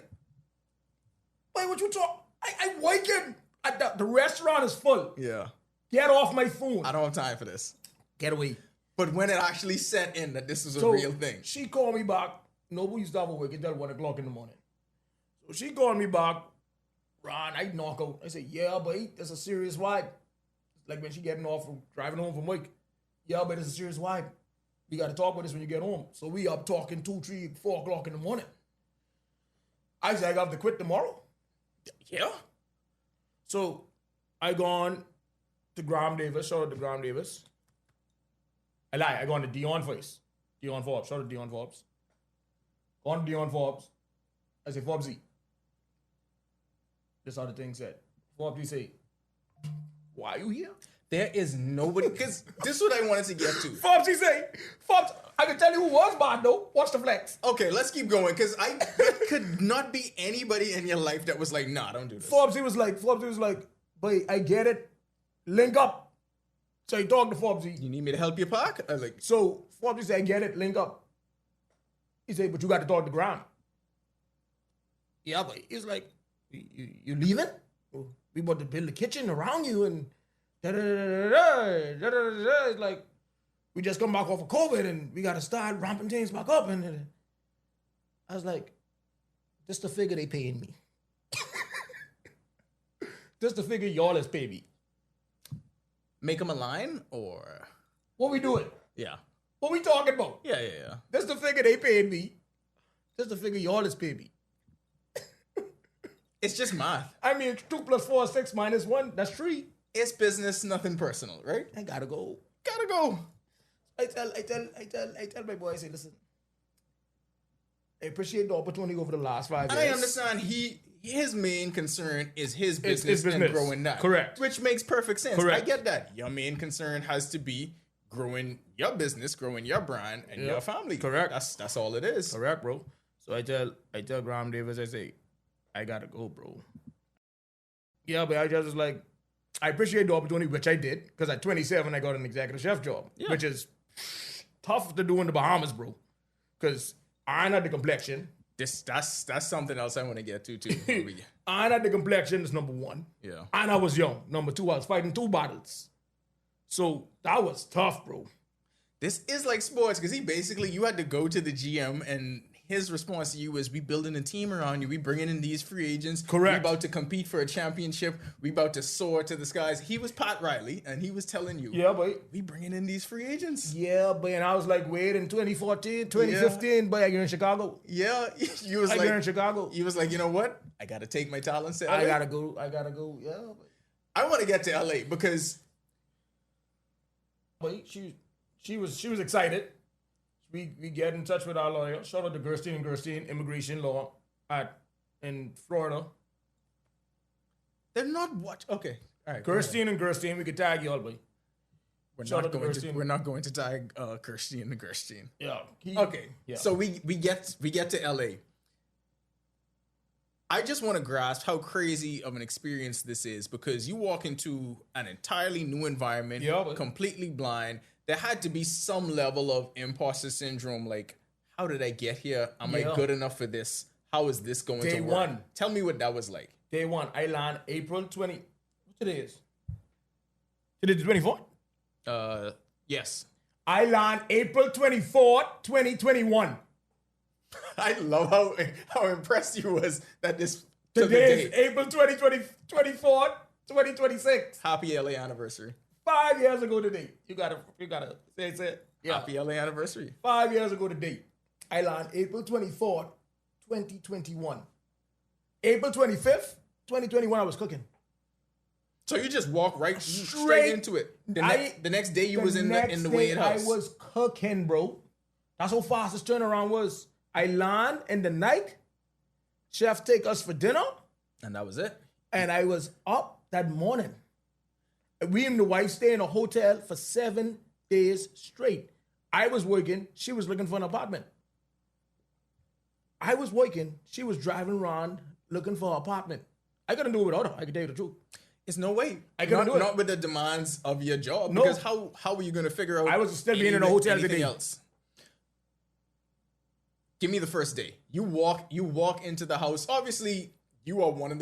wait, what you talk? I working. The restaurant is full. Yeah. Get off my phone. I don't have time for this. Get away. But when it actually set in that this was a real thing. She called me back. Nobody used to have a work until 1 o'clock in the morning. So she called me back. Ron, I knock out. I said, yeah, but that's a serious vibe. Like when she getting off from driving home from work. Yeah, but it's a serious vibe. We got to talk about this when you get home. So we up talking 2, 3, 4 o'clock in the morning. I said, I got to quit tomorrow. Yeah. So I gone to Graham Davis. Shout out to Graham Davis. I lie. I gone to Dion first. Dion Forbes. Shout out to Dion Forbes. Gone to Dion Forbes. I say, Forbesy. This how the thing said. Forbesy say, why are you here? There is nobody, because this is what I wanted to get to. Forbesy say, Forbes, I can tell you who was bad though. Watch the flex. Okay, let's keep going, because there could not be anybody in your life that was like, nah, don't do this. Forbesy was like, but I get it. Link up. So he talked to Forbesy. You need me to help you park? I was like, So Forbesy said, I get it, link up. He said, but you got to talk to Graham. Yeah, but he's like, you leaving? We about to build a kitchen around you and da-da-da-da-da-da. It's like, we just come back off of COVID and we got to start ramping things back up. And I was like, this the figure they paying me. This the figure y'all is paying me. make them a line or? What we doing? Yeah. What we talking about? Yeah. This the figure they paid me. This the figure y'all is paying me. It's just math. I mean, 2 + 4 is 6 - 1. That's 3. It's business, nothing personal, right? I gotta go. Gotta go. I tell my boy, I say, listen, I appreciate the opportunity over the last 5 years. I understand his main concern is his business, business. and growing that. Correct. Which makes perfect sense. Correct. I get that. Your main concern has to be growing your business, growing your brand, and your family. Correct. That's all it is. Correct, bro. So I tell Graham Davis, I say, I gotta go, bro. Yeah, but I just was like, I appreciate the opportunity, which I did, because at 27, I got an executive chef job, which is tough to do in the Bahamas, bro. Because I ain't had the complexion. That's something else I want to get to too. I ain't had the complexion, is number 1. Yeah. And I was young. Number 2, I was fighting 2 battles. So that was tough, bro. This is like sports because you had to go to the GM and his response to you was, we building a team around you. We bringing in these free agents. Correct. We about to compete for a championship. We about to soar to the skies. He was Pat Riley and he was telling you, Yeah, boy. we bringing in these free agents. Yeah, but and I was like, wait, in 2014, 2015, but I get in Chicago. Yeah. You was I like, get in Chicago. you was like, you know what? I got to take my talents to LA. I gotta go. Yeah, I want to get to LA because but she was excited. We get in touch with our lawyer. Shout out to Gerstein and Gerstein Immigration Law in Florida. they're not okay. All right. Gerstein and Gerstein, we could tag y'all, boy. Shout out to Gerstein. We're not going to tag Kirstein and Gerstein. Yeah. Okay. Yeah. So we get to LA. I just want to grasp how crazy of an experience this is because you walk into an entirely new environment, completely blind. There had to be some level of imposter syndrome. Like, how did I get here? Am I good enough for this? How is this going to work? Day one. Tell me what that was like. Day 1, I land April 20. What today is? Today the 24th? Yes. I land April 24th, 2021. I love how impressed you was that this Today is April 24th, 2026. Happy LA anniversary. 5 years ago today. You gotta say it. Yeah. Happy LA anniversary. 5 years ago today. I land April 24th, 2021. April 25th, 2021, I was cooking. So you just walk straight into it. The next day you was in the Wade house. I was cooking, bro. That's how fast this turnaround was. I land in the night. Chef take us for dinner. And that was it. And I was up that morning. We and the wife stay in a hotel for 7 days straight. I was working. She was looking for an apartment. I was working. She was driving around looking for an apartment. I couldn't do it without her. I can tell you the truth. It's no way. I couldn't do it. Not with the demands of your job. No. Because how are you going to figure out? I was still being in a hotel every anything day. else? Give me the first day. You walk into the house. Obviously, you are one of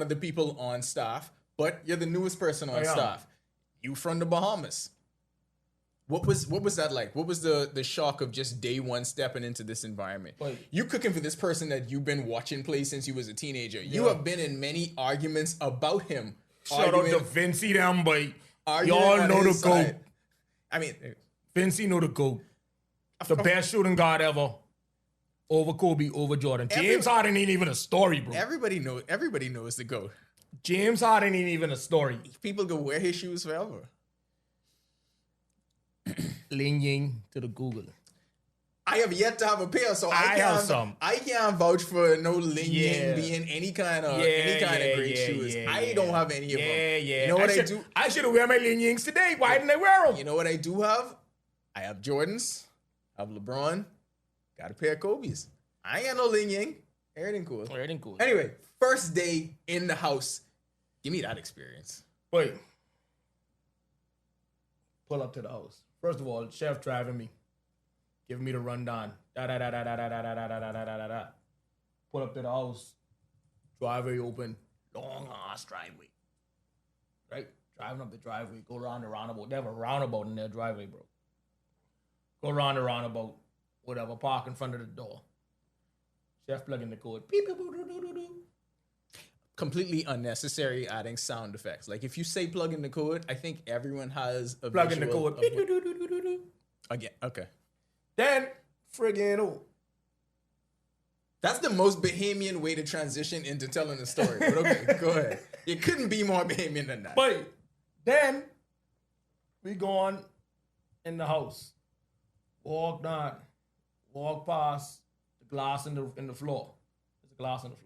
the people on staff, but you're the newest person on staff. You from the Bahamas. What was that like? What was the shock of just day one stepping into this environment? You cooking for this person that you've been watching play since you was a teenager. You have been in many arguments about him. Shout out to Vincey them, boy. Arguing Y'all on know the his GOAT. side. I mean, Vincey know the GOAT. The best shooting guard ever. Over Kobe, over Jordan. James Harden ain't even a story, bro. everybody knows the GOAT. James Harden ain't even a story. People go wear his shoes forever. Ling Ying to the Google. I have yet to have a pair, so I can't vouch for no Ling Ying being any kind of great shoes. I don't have any of them. Yeah. You know what I do? I should have wear my Ling Yings today. Why didn't I wear them? You know what I do have? I have Jordans. I have LeBron. Got a pair of Kobe's. I ain't got no Ling Ying. Everything cool. Anyway, first day in the house. Give me that experience. Wait. Pull up to the house. First of all, chef driving me. Giving me the rundown. Da da da da da da da da da da da da da. Pull up to the house. Driveway open. Long ass driveway. Right? Driving up the driveway. Go around the roundabout. They have a roundabout in their driveway, bro. Go around the roundabout. Whatever. Park in front of the door. Chef plug in the code. Beep, beep, boop, doo, doo, doo, doo. Completely unnecessary adding sound effects. Like if you say plug in the code, I think everyone has a Plug in the visual code. of Beep, doo, doo, doo, doo, doo, doo. Again, okay. Then, friggin' That's the most Bahamian way to transition into telling a story. But okay, go ahead. It couldn't be more Bahamian than that. But then we gone in the house. Walk down. Walk past the glass in the floor. There's a glass on the floor.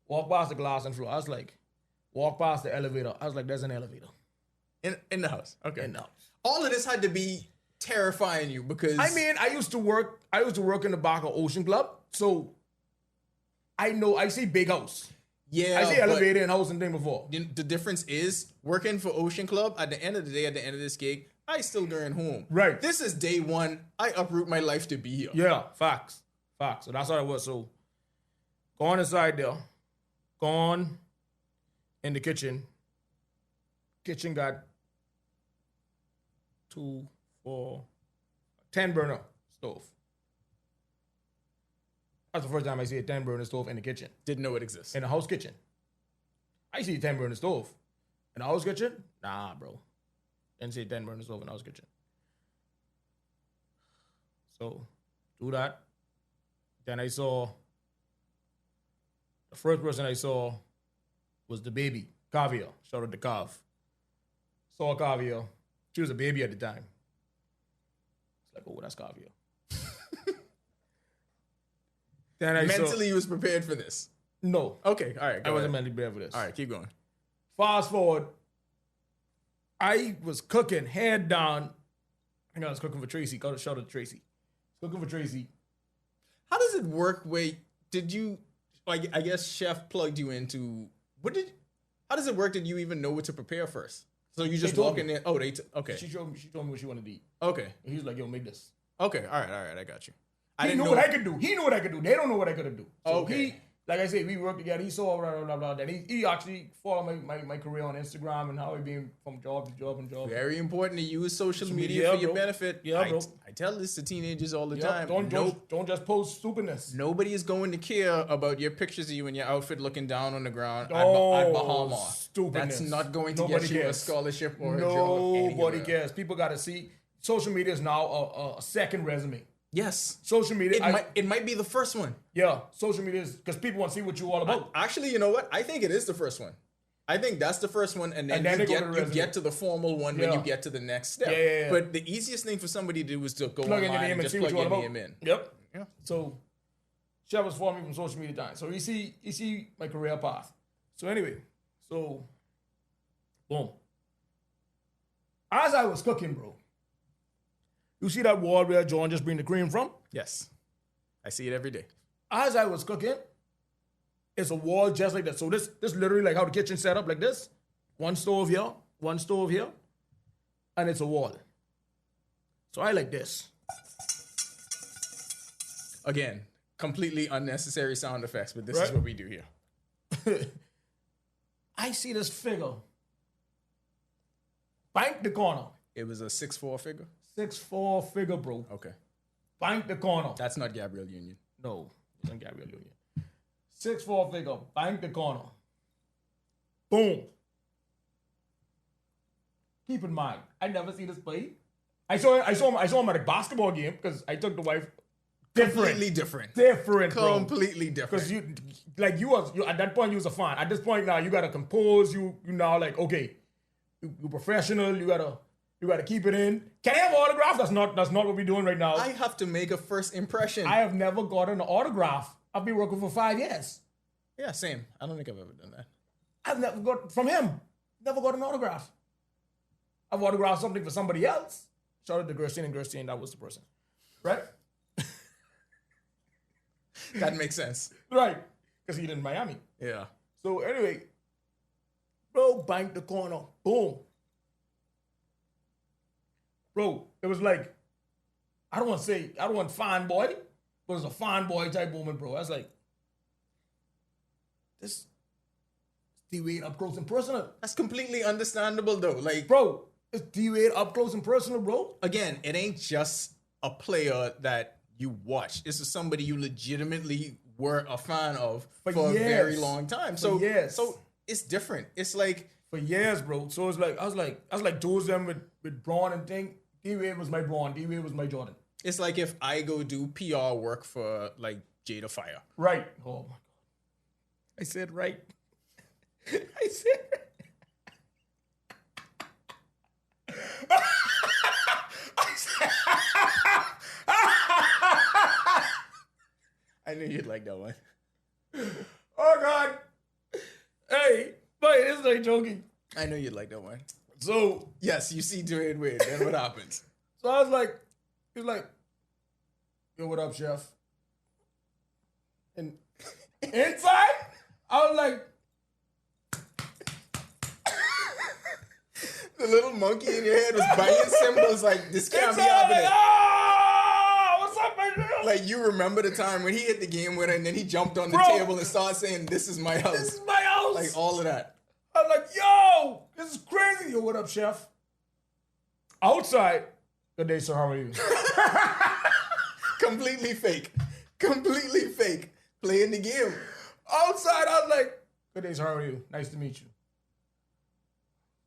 Walk past the glass on the floor. I was like, walk past the elevator. I was like, there's an elevator. In the house. Okay. In the house. All of this had to be terrifying you because I mean, I used to work in the back of Ocean Club. So I see big house. yeah, I see but elevator and house and thing before. the difference is working for Ocean Club. At the end of the day, at the end of this gig, I still going home. Right. This is day one. I uproot my life to be here. Yeah, facts. So that's how it was. So gone inside there. Gone in the kitchen. Kitchen got 2, 4, 10 burner stove. That's the first time I see a 10 burner stove in the kitchen. Didn't know it exists. In a house kitchen. I see a 10 burner stove. In a house kitchen? Nah, bro. Didn't see a 10 burner stove in a house kitchen. So, do that. Then I saw, the first person I saw was the baby, Kavia. Shout out to Kav. Saw Kavia. She was a baby at the time. It's like, oh, that's Kavia. Then I Mentally, you was prepared for this. No. Okay, all right. I wasn't mentally prepared for this. All right, keep going. Fast forward, I was cooking, head down. I think I was cooking for Tracy. Go to shout out to Tracy. Cooking for Tracy. How does it work? Wait, did you? Like, I guess Chef plugged you into. How does it work? Did you even know what to prepare first? So you just walk in there. Oh, okay. She told me what she wanted to eat. Okay. And he was like, yo, make this. Okay. All right. I got you. He knew what I could do. He knew what I could do. They don't know what I could do. So Okay. Like I said, we worked together. He saw blah, blah, blah, blah. Then he actually followed my career on Instagram and how he been from job to job and job. Very important to use social media media, for your bro. benefit. Yeah, bro. I tell this to teenagers all the Yep, time. don't just post stupidness. Nobody is going to care about your pictures of you in your outfit looking down on the ground at Oh, Bahamas. stupidness. That's not going to Nobody get you a cares. scholarship or a job. Nobody anywhere. cares. People got to see. Social media is now a second resume. Yes. Social media. It might be the first one. Yeah, social media is because people want to see what you're all about. Actually, you know what? I think it is the first one. I think that's the first one, and then they go to the you resume. get to the formal one when Yeah. you get to the next step. Yeah. But the easiest thing for somebody to do is to go Plug in online your name and and just see what plug you're all your about. name in. Yep. Yeah. So, Chef was following me from social media time. So he see my career path. So anyway, boom. As I was cooking, bro, you see that wall where John just bring the cream from? Yes. I see it every day. As I was cooking, It's a wall just like that. So this literally like how the kitchen set up like this. One stove here, and it's a wall. So I like this. Again, completely unnecessary sound effects, but this is Right. what we do here. I see this figure. Bank the corner. It was a 6'4" figure. 6'4" figure, bro. Okay. Bank the corner. That's not Gabrielle Union. No, it ain't Gabrielle Union. 6'4" figure. Bank the corner. Boom. Keep in mind, I never see this play. I saw him at a basketball game because I took the wife. Completely different. Different, bro. Completely different. Because you at that point you was a fan. At this point now you gotta compose. You now like okay, you professional. You gotta keep it in. Can I have an autograph? That's not what we're doing right now. I have to make a first impression. I have never gotten an autograph. I've been working for 5 years. Yeah, same. I don't think I've ever done that. I've never got from him. Never got an autograph. I've autographed something for somebody else. Shout out to Gerstein and Gerstein. That was the person, right? That makes sense. Right, because he's in Miami. Yeah. So anyway, bro, bank the corner, boom. Bro, it was like, I don't want fanboy, but it was a fanboy type moment, bro. I was like, this D-Wade up close and personal. That's completely understandable though. Like, Bro, it's D-Wade up close and personal, bro. again, it ain't just a player that you watch. This is somebody you legitimately were a fan of for a years. very long time. So, years. so it's different. It's like, For years, bro. So it's like, I was like those them with Braun and thing. D-Wade was my Braun, D-Wade was my Jordan. it's like if I go do PR work for like Jada Fire. Right. Oh my God. I said right. I said I knew you'd like that one. oh God. Hey, but this is like joking. I knew you'd like that one. So Yes, you see Dwayne Wade, then what happens? So I was like, he was like, yo, what up, chef? And inside, I was like, The little monkey in your head was biting symbols like, this can't be inside, I was happening. like, oh, what's up, my girl? Like, you remember the time when he hit the game winner and then he jumped on the Bro. table and started saying, this is my house. This is my house. Like, all of that. I was like, yo, this is crazy. Yo, what up, chef? Outside, good day, sir. How are you? Completely fake. Completely fake. Playing the game. Outside, I was like, good day, sir. How are you? Nice to meet you.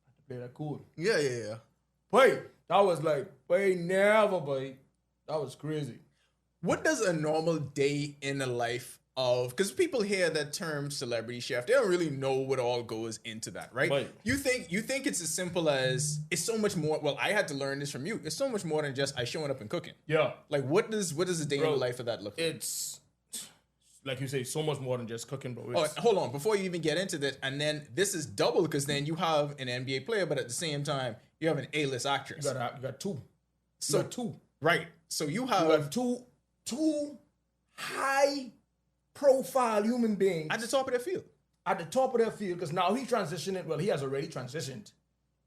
I had to play that cool. Yeah, yeah, yeah. Wait, that was like, wait, never, boy. That was crazy. What does a normal day in the life of, because people hear that term celebrity chef, they don't really know what all goes into that, right? Right. You think it's as simple as, it's so much more. Well, I had to learn this from you. It's so much more than just I showing up and cooking. Yeah. Like, what does a day in Bro, the life of that look like? It's, like you say, so much more than just cooking, bro. Oh, It's, hold on, before you even get into that, and then this is double because then you have an NBA player, but at the same time you have an A-list actress. you got two. So You got two. right, so you You have have two high profile human beings at the top of their field. at the top of their field, because now he transitioned, well, he has already transitioned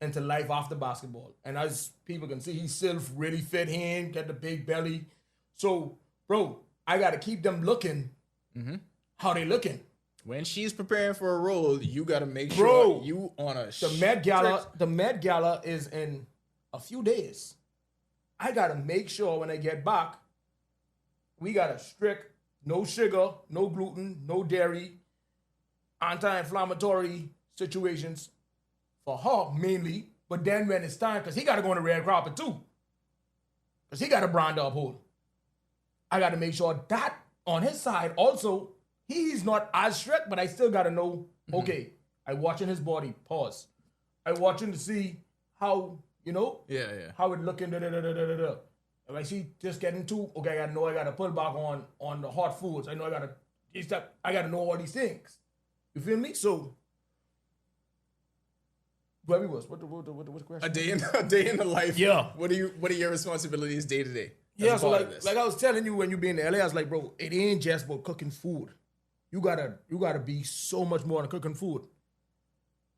into life after basketball. And as people can see, he's still really fit in, got the big belly. So, bro, I got to keep them looking how they looking. When she's preparing for a role, you got to make sure Bro, you on a The Met Gala is in a few days. I got to make sure when I get back, we got a strict no sugar, no gluten, no dairy, anti-inflammatory situations for her mainly. But then when it's time, because he got to go on the red carpet too, because he got a brand up hold. I got to make sure that on his side also, he's not as strict, but I still got to know, okay, I watching his body, pause. I watching to see how, yeah. how it looking, da-da-da-da-da-da. If I see just getting too, okay, I got to pull back on the hot foods. I know I got to know all these things. You feel me? So, where we was? What the question? A day in the life. Yeah. What are your responsibilities day to day? Yeah, so like I was telling you when you be in LA, I was like, bro, it ain't just about cooking food. you gotta be so much more on cooking food.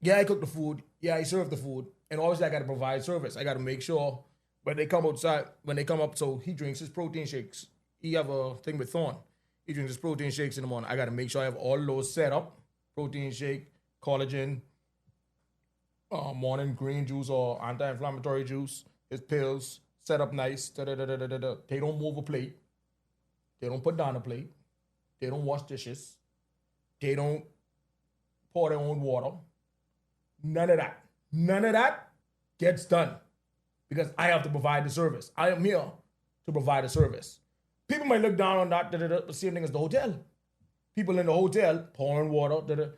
Yeah, I cook the food. Yeah, I serve the food. And obviously I gotta provide service. I gotta make sure when they come outside, when they come up, so he drinks his protein shakes. He have a thing with Thorn. He drinks his protein shakes in the morning. I gotta make sure I have all those set up. Protein shake, collagen, morning green juice or anti-inflammatory juice, his pills, set up nice. Da-da-da-da-da-da. They don't move a plate. They don't put down a plate. They don't wash dishes. They don't pour their own water. None of that. None of that gets done because I have to provide the service. I am here to provide a service. People might look down on that, the same thing as the hotel. People in the hotel pouring water.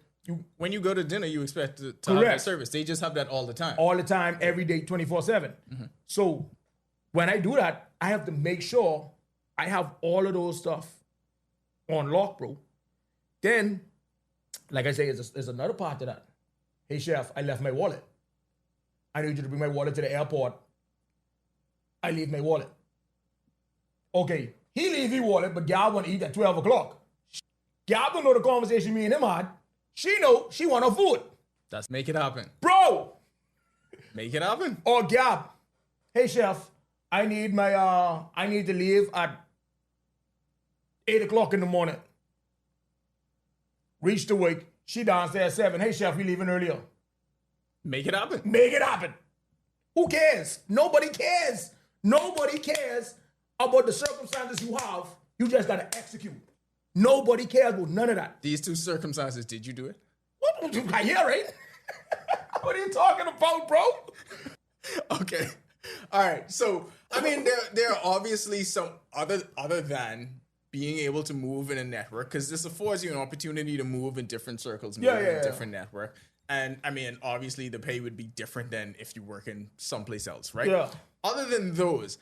When you go to dinner, you expect to have that service. They just have that all the time. All the time, every day, 24/7. So when I do that, I have to make sure I have all of those stuff on lock, bro. Then, like I say, there's another part to that. Hey, chef, I left my wallet. I need you to bring my wallet to the airport. I leave my wallet. Okay, he leave his wallet, but Gab want to eat at 12 o'clock. Gab don't know the conversation me and him had. She know she want her food. That's make it happen. Bro! Make it happen. Or Gab, hey, chef, I need to leave at 8 o'clock in the morning. Reach the wake. She downstairs at 7. Hey, chef, we leaving earlier. Make it happen. Make it happen. Who cares? Nobody cares. Nobody cares about the circumstances you have. You just got to execute. Nobody cares about none of that. These two circumstances, did you do it? What? Yeah, right? What are you talking about, bro? Okay. All right. So, I mean, there are obviously some other than being able to move in a network, because this affords you an opportunity to move in different circles, move in a different network. And I mean, obviously the pay would be different than if you work in someplace else, right? Yeah. Other than those,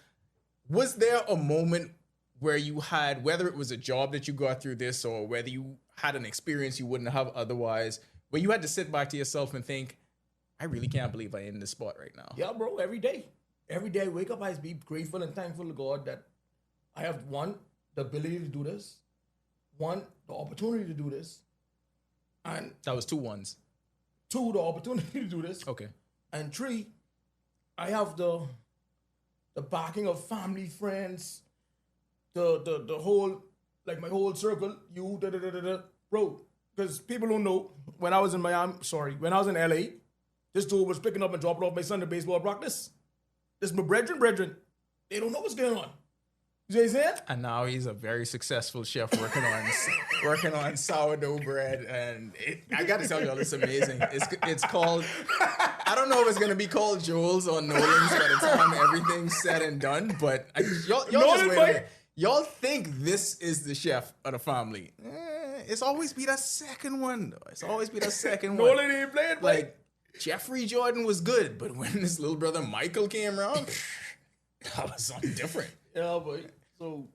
was there a moment where you had, whether it was a job that you got through this or whether you had an experience you wouldn't have otherwise, where you had to sit back to yourself and think, I really can't believe I'm in this spot right now? Yeah, bro, every day. Every day I wake up, I be grateful and thankful to God that I have, one, the ability to do this, one, the opportunity to do this, and That was 2 ones. 2, the opportunity to do this, Okay. and 3, I have the backing of family, friends, the whole, like my whole circle, you, bro. Because people don't know, when I was in LA, this dude was picking up and dropping off my son to baseball practice. This is my brethren. They don't know what's going on. You see what I'm saying? And now he's a very successful chef working on sourdough bread, and I got to tell y'all, it's amazing. It's called, I don't know if it's gonna be called Joel's or Nolan's by the time everything's said and done, but y'all just wait a minute. Y'all think this is the chef of the family? It's always be that second one, though. It's always be that second one. Nolan ain't playing, like Jeffrey Jordan was good, but when his little brother Michael came around, that was something different. Yeah, boy. So,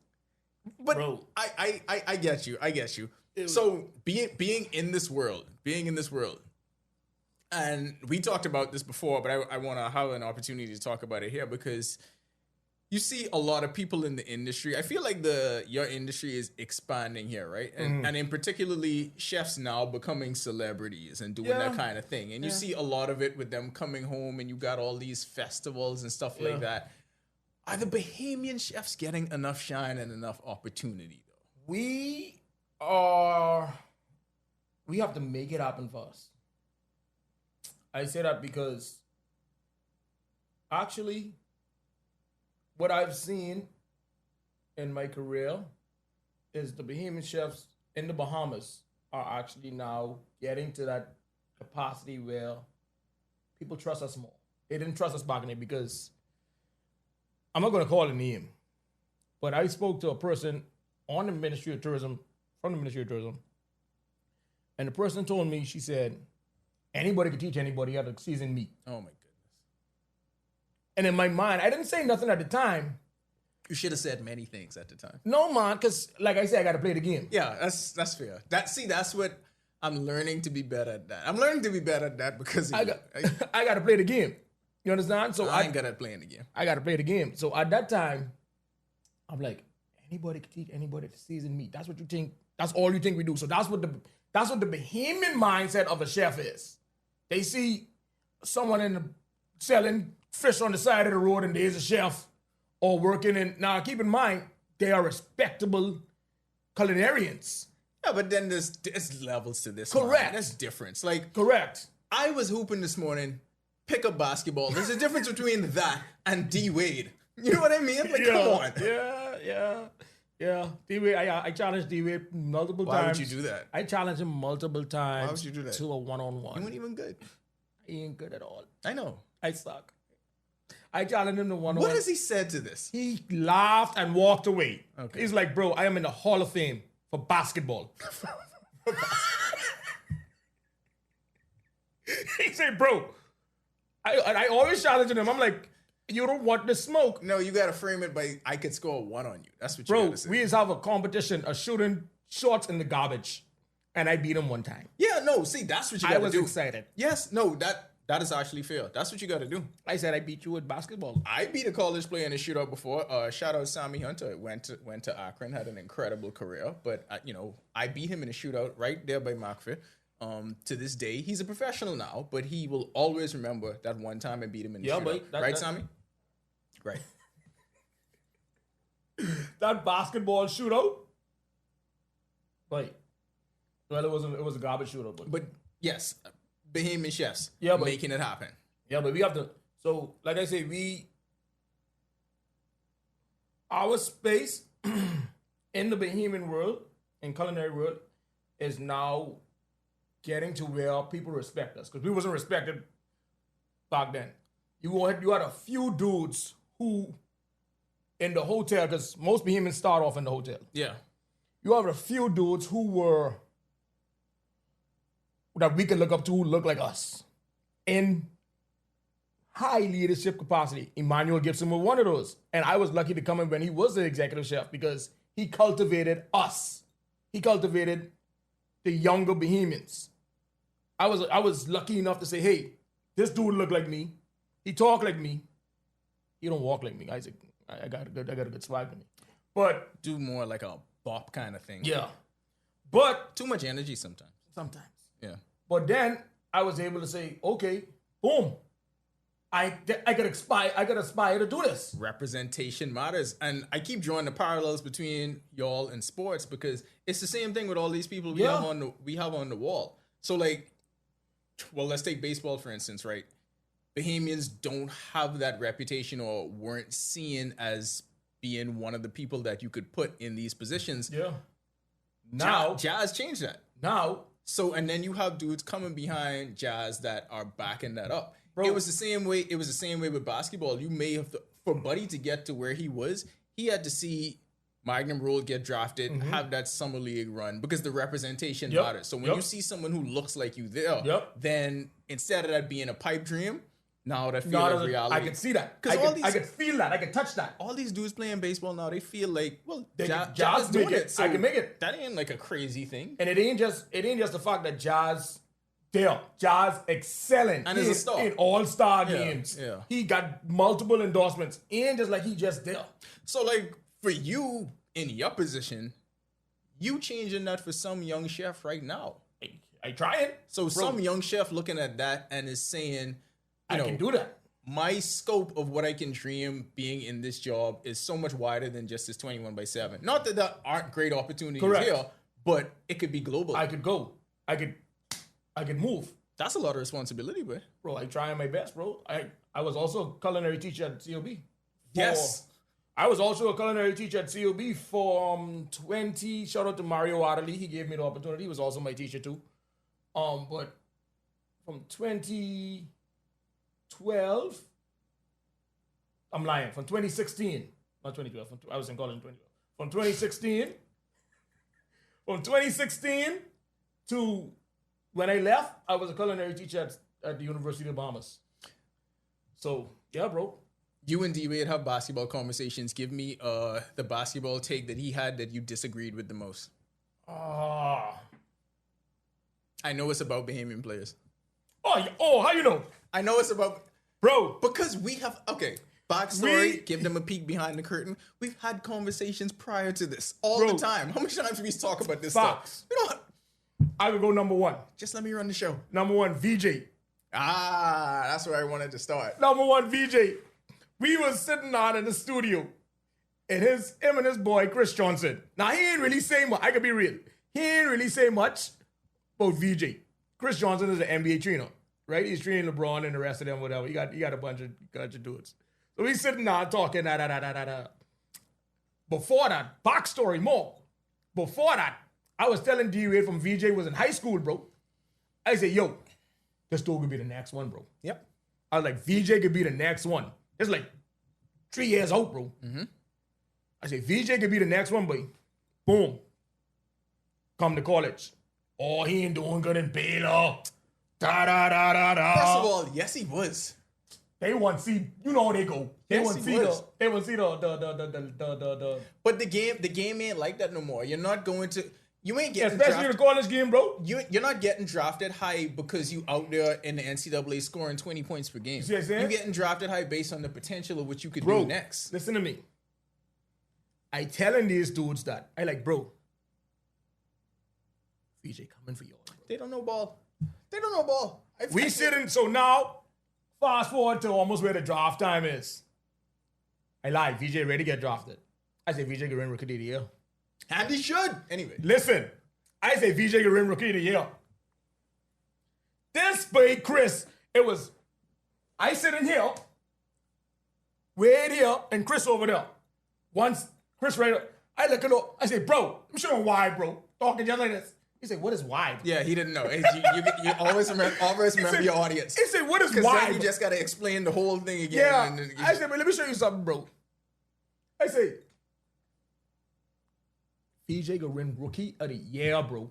but bro, I get you. So being in this world, and we talked about this before, but I want to have an opportunity to talk about it here because you see a lot of people in the industry. I feel like your industry is expanding here, right? And in particularly chefs now becoming celebrities and doing that kind of thing. And you see a lot of it with them coming home, and you got all these festivals and stuff like that. Are the Bahamian chefs getting enough shine and enough opportunity, though? We have to make it happen for us. I say that because actually, what I've seen in my career is the Bahamian chefs in the Bahamas are actually now getting to that capacity where people trust us more. They didn't trust us back in it because I'm not going to call a name, but I spoke to a person on the Ministry of Tourism, from the Ministry of Tourism, and the person told me, she said, anybody can teach anybody how to season meat. Oh my goodness. And in my mind, I didn't say nothing at the time. You should have said many things at the time. No, man, because like I said, I got to play the game. Yeah, that's fair. That's what I'm learning to be better at that. I'm learning to be better at that because I got to play the game. You understand? So I ain't good at playing the game. I got to play the game. So at that time, I'm like, anybody can teach anybody to season meat. That's what you think That's all you think we do. So that's what the Bahamian mindset of a chef is. They see someone selling fish on the side of the road and there's a chef or working in. Now, keep in mind, they are respectable culinarians. Yeah, but then there's levels to this. Correct. Man. There's difference. Like, correct. I was hooping this morning, pick up basketball. There's a difference between that and D Wade. You know what I mean? Like, come on. Yeah. D-Wade, I challenged D-Wade multiple times. Why would you do that? I challenged him multiple times. Why would you do that? To a one-on-one. You weren't even good. He ain't good at all. I know. I suck. I challenged him to one-on-one. What has he said to this? He laughed and walked away. Okay. He's like, bro, I am in the Hall of Fame for basketball. He said, bro, I always challenge him. I'm like, you don't want the smoke. No, you got to frame it by I could score 1 on you. That's what you Bro, got to say. we used to have a competition of shooting shots in the garbage. And I beat him one time. Yeah, no, see, that's what you got to do. I was excited. Yes, no, that is actually fair. That's what you got to do. I said I beat you with basketball. I beat a college player in a shootout before. Shout out Sammy Hunter. Went to Akron, had an incredible career. But I beat him in a shootout right there by Markford. To this day, he's a professional now, but he will always remember that one time I beat him in the shootout. Right, Sammy? Right. That basketball shootout. Wait. Well, it was a garbage shootout, but yes, Bahamian chefs making it happen. Yeah, but we have to. So, like I say, our space in the Bahamian world, in culinary world, is now getting to where people respect us, because we wasn't respected back then. You had a few dudes who in the hotel, because most Bahamians start off in the hotel. Yeah. You have a few dudes who were, that we can look up to, who look like us in high leadership capacity. Emmanuel Gibson was one of those. And I was lucky to come in when he was the executive chef, because he cultivated us. He cultivated the younger Bahamians. I was lucky enough to say, hey, this dude look like me. He talk like me. He don't walk like me. Isaac, I got a good swag to me. But do more like a bop kind of thing. Yeah. But too much energy sometimes. Sometimes. Yeah. But then I was able to say, okay, boom. I could aspire to do this. Representation matters. And I keep drawing the parallels between y'all and sports, because it's the same thing with all these people we have on the wall. So like, well, let's take baseball for instance, right? Bahamians don't have that reputation, or weren't seen as being one of the people that you could put in these positions. Yeah. Now Jazz changed that. Now. So, and then you have dudes coming behind Jazz that are backing that up. Bro. It was the same way with basketball. You may have for Buddy to get to where he was, he had to see Magnum Rule get drafted, have that summer league run, because the representation matters. So when you see someone who looks like you there, then instead of that being a pipe dream, now that feels like reality. I can see that. I could feel that. I could touch that. All these dudes playing baseball now, they feel like, well, Jazz doing it. So I can make it. That ain't like a crazy thing. And it ain't just the fact that Jazz excelling and is a star in all-star games. Yeah. He got multiple endorsements, and just like he just there. So like for you in your position, you changing that for some young chef right now. I try it. So some young chef looking at that and is saying, I can do that. My scope of what I can dream being in this job is so much wider than just this 21/7. Not that there aren't great opportunities here, but it could be global. I could go. I could move. That's a lot of responsibility, bro. I try my best, bro. I was also a culinary teacher at COB. Yes. I was also a culinary teacher at COB for 20. Shout out to Mario Adderley. He gave me the opportunity. He was also my teacher too. But from 2012, I'm lying. From 2016, not 2012. I was in college in 2012. From 2016 to when I left, I was a culinary teacher at the University of Bahamas. So yeah, bro. You and D-Wade have basketball conversations. Give me the basketball take that he had that you disagreed with the most. I know it's about Bahamian players. Oh, how you know? I know it's about... Bro. Because we have... Okay. Backstory, give them a peek behind the curtain. We've had conversations prior to this all the time. How many times do we talk about this stuff? You know what? I would go number one. Just let me run the show. Number one, VJ. That's where I wanted to start. Number one, VJ. We was sitting on in the studio, and him and his boy, Chris Johnson. Now, he ain't really saying much. I could be real. He ain't really saying much about VJ. Chris Johnson is an NBA trainer, right? He's training LeBron and the rest of them, whatever. He got a bunch of dudes. So we sitting down talking, Before that, backstory more. Before that, I was telling D-Wade from VJ was in high school, bro. I said, yo, this dude could be the next one, bro. Yep. I was like, VJ could be the next one. It's like 3 years out, bro. Mm-hmm. I said, VJ could be the next one, boy. Boom. Come to college. Oh, he ain't doing good in Baylor. Da-da-da-da-da. First of all, yes, he was. They want to see, you know how they go. They Yes, want to he see was. the But the game ain't like that no more. You're not going to. You ain't getting especially in the college game, bro. You're not getting drafted high because you out there in the NCAA scoring 20 points per game. See what I'm saying? You're getting drafted high based on the potential of what you could Bro, do next. listen to me. I telling these dudes that I like, bro. VJ coming for y'all. Bro. They don't know ball. They don't know ball. We sitting, so now, fast forward to almost where the draft time is. I lied, VJ ready to get drafted. I say VJ could win Rookie of the Year. And he should. Anyway. Listen, I say VJ could win Rookie of the Year. This big Chris, it was, I sitting here, Wade here, and Chris over there. Once Chris right up, I look it up. I say, bro, I'm showing why, bro. Talking just like this. He said, what is wide? Yeah, he didn't know. You always remember your audience. He said, what is Because wide? then you just got to explain the whole thing again. Yeah. And then I said, but let me show you something, bro. I say, VJ could win Rookie of the Year, bro.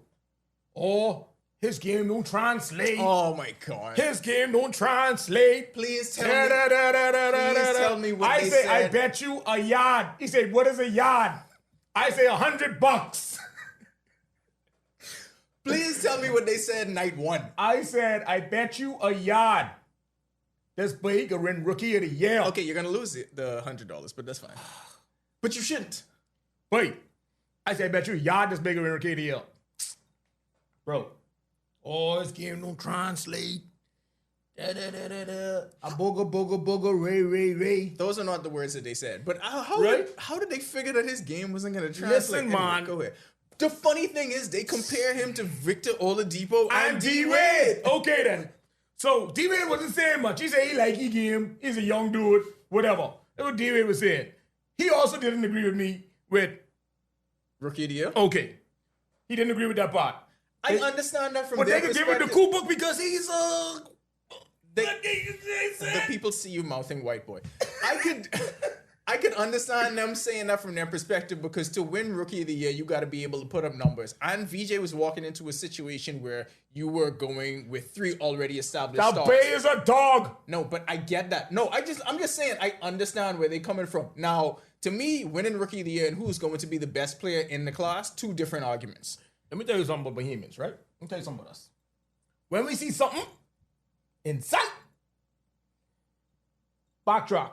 Or his game don't translate. oh, my God. His game don't translate. Please tell me. Please tell me what I they say, said. I bet you a yard. He said, what is a yard? I say $100. Please tell me what they said night one. I said, I bet you a yard. This boy could win Rookie of the Year. Okay, you're going to lose the $100, but that's fine. But you shouldn't. Wait. I said, I bet you a yard this bigger than Rookie of the Year. Bro. Oh, this game don't translate. A booger, ray. Those are not the words that they said. But Right? how did they figure that his game wasn't going to translate? Listen, Anyway, man. Go ahead. The funny thing is, they compare him to Victor Oladipo and D-Wade. Okay, then. So, D-Wade wasn't saying much. He said he like his game. He's a young dude. Whatever. That's what D-Wade was saying. He also didn't agree with me with, Rookie of the Year. okay. He didn't agree with that part. I understand that from But their they could give it to perspective. Cool Book because he's a... The people see you mouthing white boy. I could understand them saying that from their perspective because to win Rookie of the Year, you got to be able to put up numbers. And VJ was walking into a situation where you were going with 3 already established That stars. Bay is a dog. No, but I get that. No, I'm just saying I understand where they're coming from. Now, to me, winning Rookie of the Year and who's going to be the best player in the class, 2 different arguments. Let me tell you something about Bohemians, right? Let me tell you something about us. When we see something in sight, backtrack.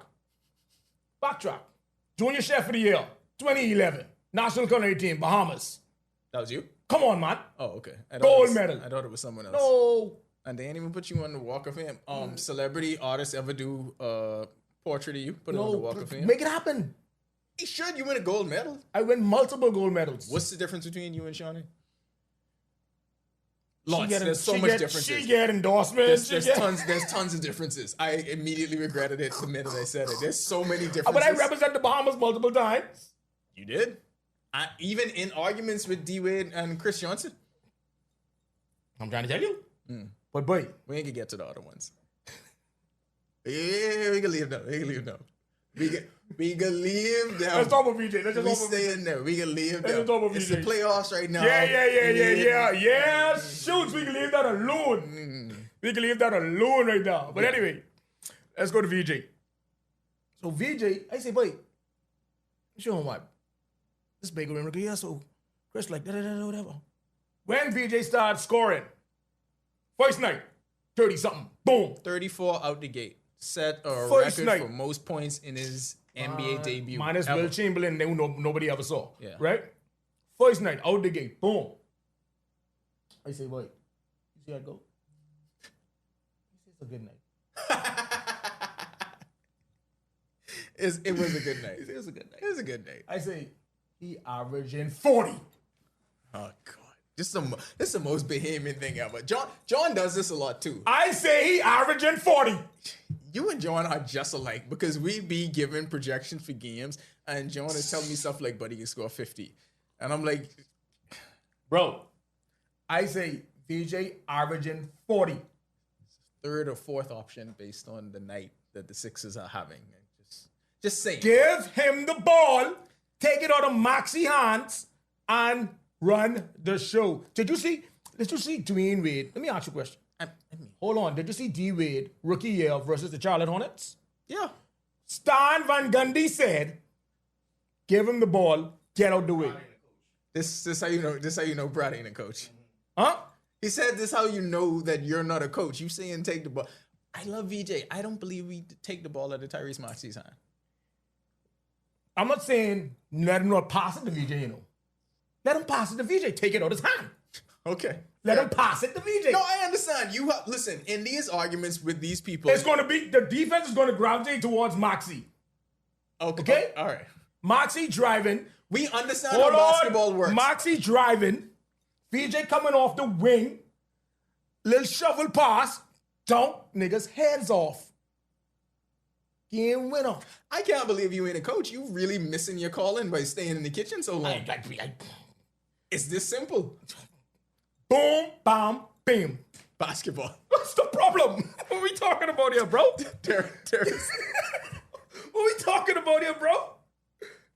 Junior Chef of the Year, 2011. National Culinary Team, Bahamas. That was you? Come on, man. Oh, okay. Gold medal. I thought it was someone else. No. And they ain't even put you on the Walk of Fame. Celebrity artists ever do portrait of you? Put it on the Walk of Fame? Make it happen. You should. You win a gold medal. I win multiple gold medals. What's the difference between you and Shawnee? She Lots. get- There's so she much get- differences. She get endorsements. There's tons of differences. I immediately regretted it the minute I said it. There's so many differences. But I represent the Bahamas multiple times. You did? Even in arguments with D-Wade and Chris Johnson? I'm trying to tell you. But boy, We ain't gonna get to the other ones. Yeah, we can leave them. We can leave them. We can leave them. let's talk about VJ. Let's just We talk about stay in there. We can leave them. just talk about It's the VJ. playoffs right now. Yeah. Shoots, we can leave that alone. We can leave that alone right now. But anyway, let's go to VJ. So VJ, I say, boy, show him what. This big rim rookie, yeah, so Chris like, whatever. When VJ started scoring, first night, 30-something, boom. 34 out the gate. set a First record night. for most points in his NBA debut. Minus ever. Will Chamberlain, they nobody ever saw. Yeah. Right? First night, out the gate, boom. I say, wait, you see I go? He says it's a good night. It was a good night. It was a good night. It was a good night. I say, he averaging 40. Oh God, this is the most Bahamian thing ever. John does this a lot too. I say he averaging 40. You and John are just alike because we be given projections for games, and John is telling me stuff like, "Buddy, you can score 50," and I'm like, Bro, I say VJ averaging 40. third or fourth option based on the night that the Sixers are having. Just saying. Give him the ball, take it out of Maxi hands, and run the show. Did you see Dwayne Wade? Let me ask you a question. I mean, Hold on. Did you see D Wade rookie year versus the Charlotte Hornets? yeah. Stan Van Gundy said, "Give him the ball, get out the way." This how you know. This how you know Brad ain't a coach. Huh? He said this how you know that you're not a coach. You saying take the ball. I love VJ. I don't believe we take the ball out of Tyrese Maxey's hand. I'm not saying let him not pass it to VJ, you know. Let him pass it to VJ. Take it out his hand. Okay. Let him pass it to VJ. No, I understand. Listen, in these arguments with these people. It's going to be, the defense is going to gravitate towards Maxey. Okay? All right. Maxey driving. We understand how basketball works. Maxey driving. VJ coming off the wing. Little shovel pass. Dunk. Niggas hands off. Game winner. I can't believe you ain't a coach. You really missing your calling by staying in the kitchen so long. It's this simple. Boom, bam, bam. Basketball. What's the problem? What are we talking about here, bro? Terrence. What are we talking about here, bro?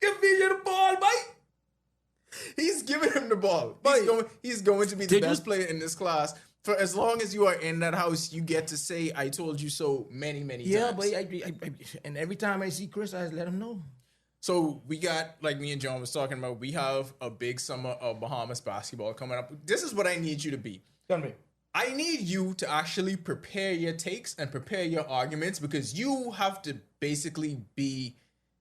Give VJ the ball, mate. He's giving him the ball. He's going to be the best player in this class. For as long as you are in that house, you get to say, "I told you so" many times. Yeah, but and every time I see Chris, I let him know. So we got, like me and John was talking about, we have a big summer of Bahamas basketball coming up. This is what I need you to be. Tell me. I need you to actually prepare your takes and prepare your arguments, because you have to basically be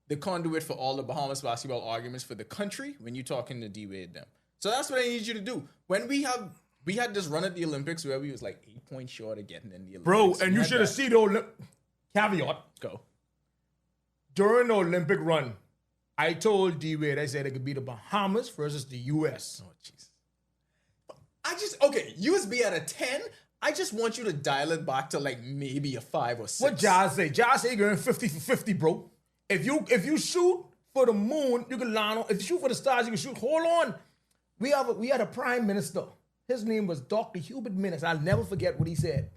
the conduit for all the Bahamas basketball arguments for the country when you're talking to D-Wade them. So that's what I need you to do. When we had this run at the Olympics where we was like 8 points short of getting in the Olympics. Bro, and you should have seen the caveat. Go. During the Olympic run, I told D-Wade, I said it could be the Bahamas versus the U.S. Oh, jeez. USB at a 10. I just want you to dial it back to like maybe a 5 or 6. What Jazz say? Jazz say you're going 50 for 50, bro. If you shoot for the moon, you can line on. If you shoot for the stars, you can shoot. Hold on. We had a prime minister. His name was Dr. Hubert Minnis. I'll never forget what he said.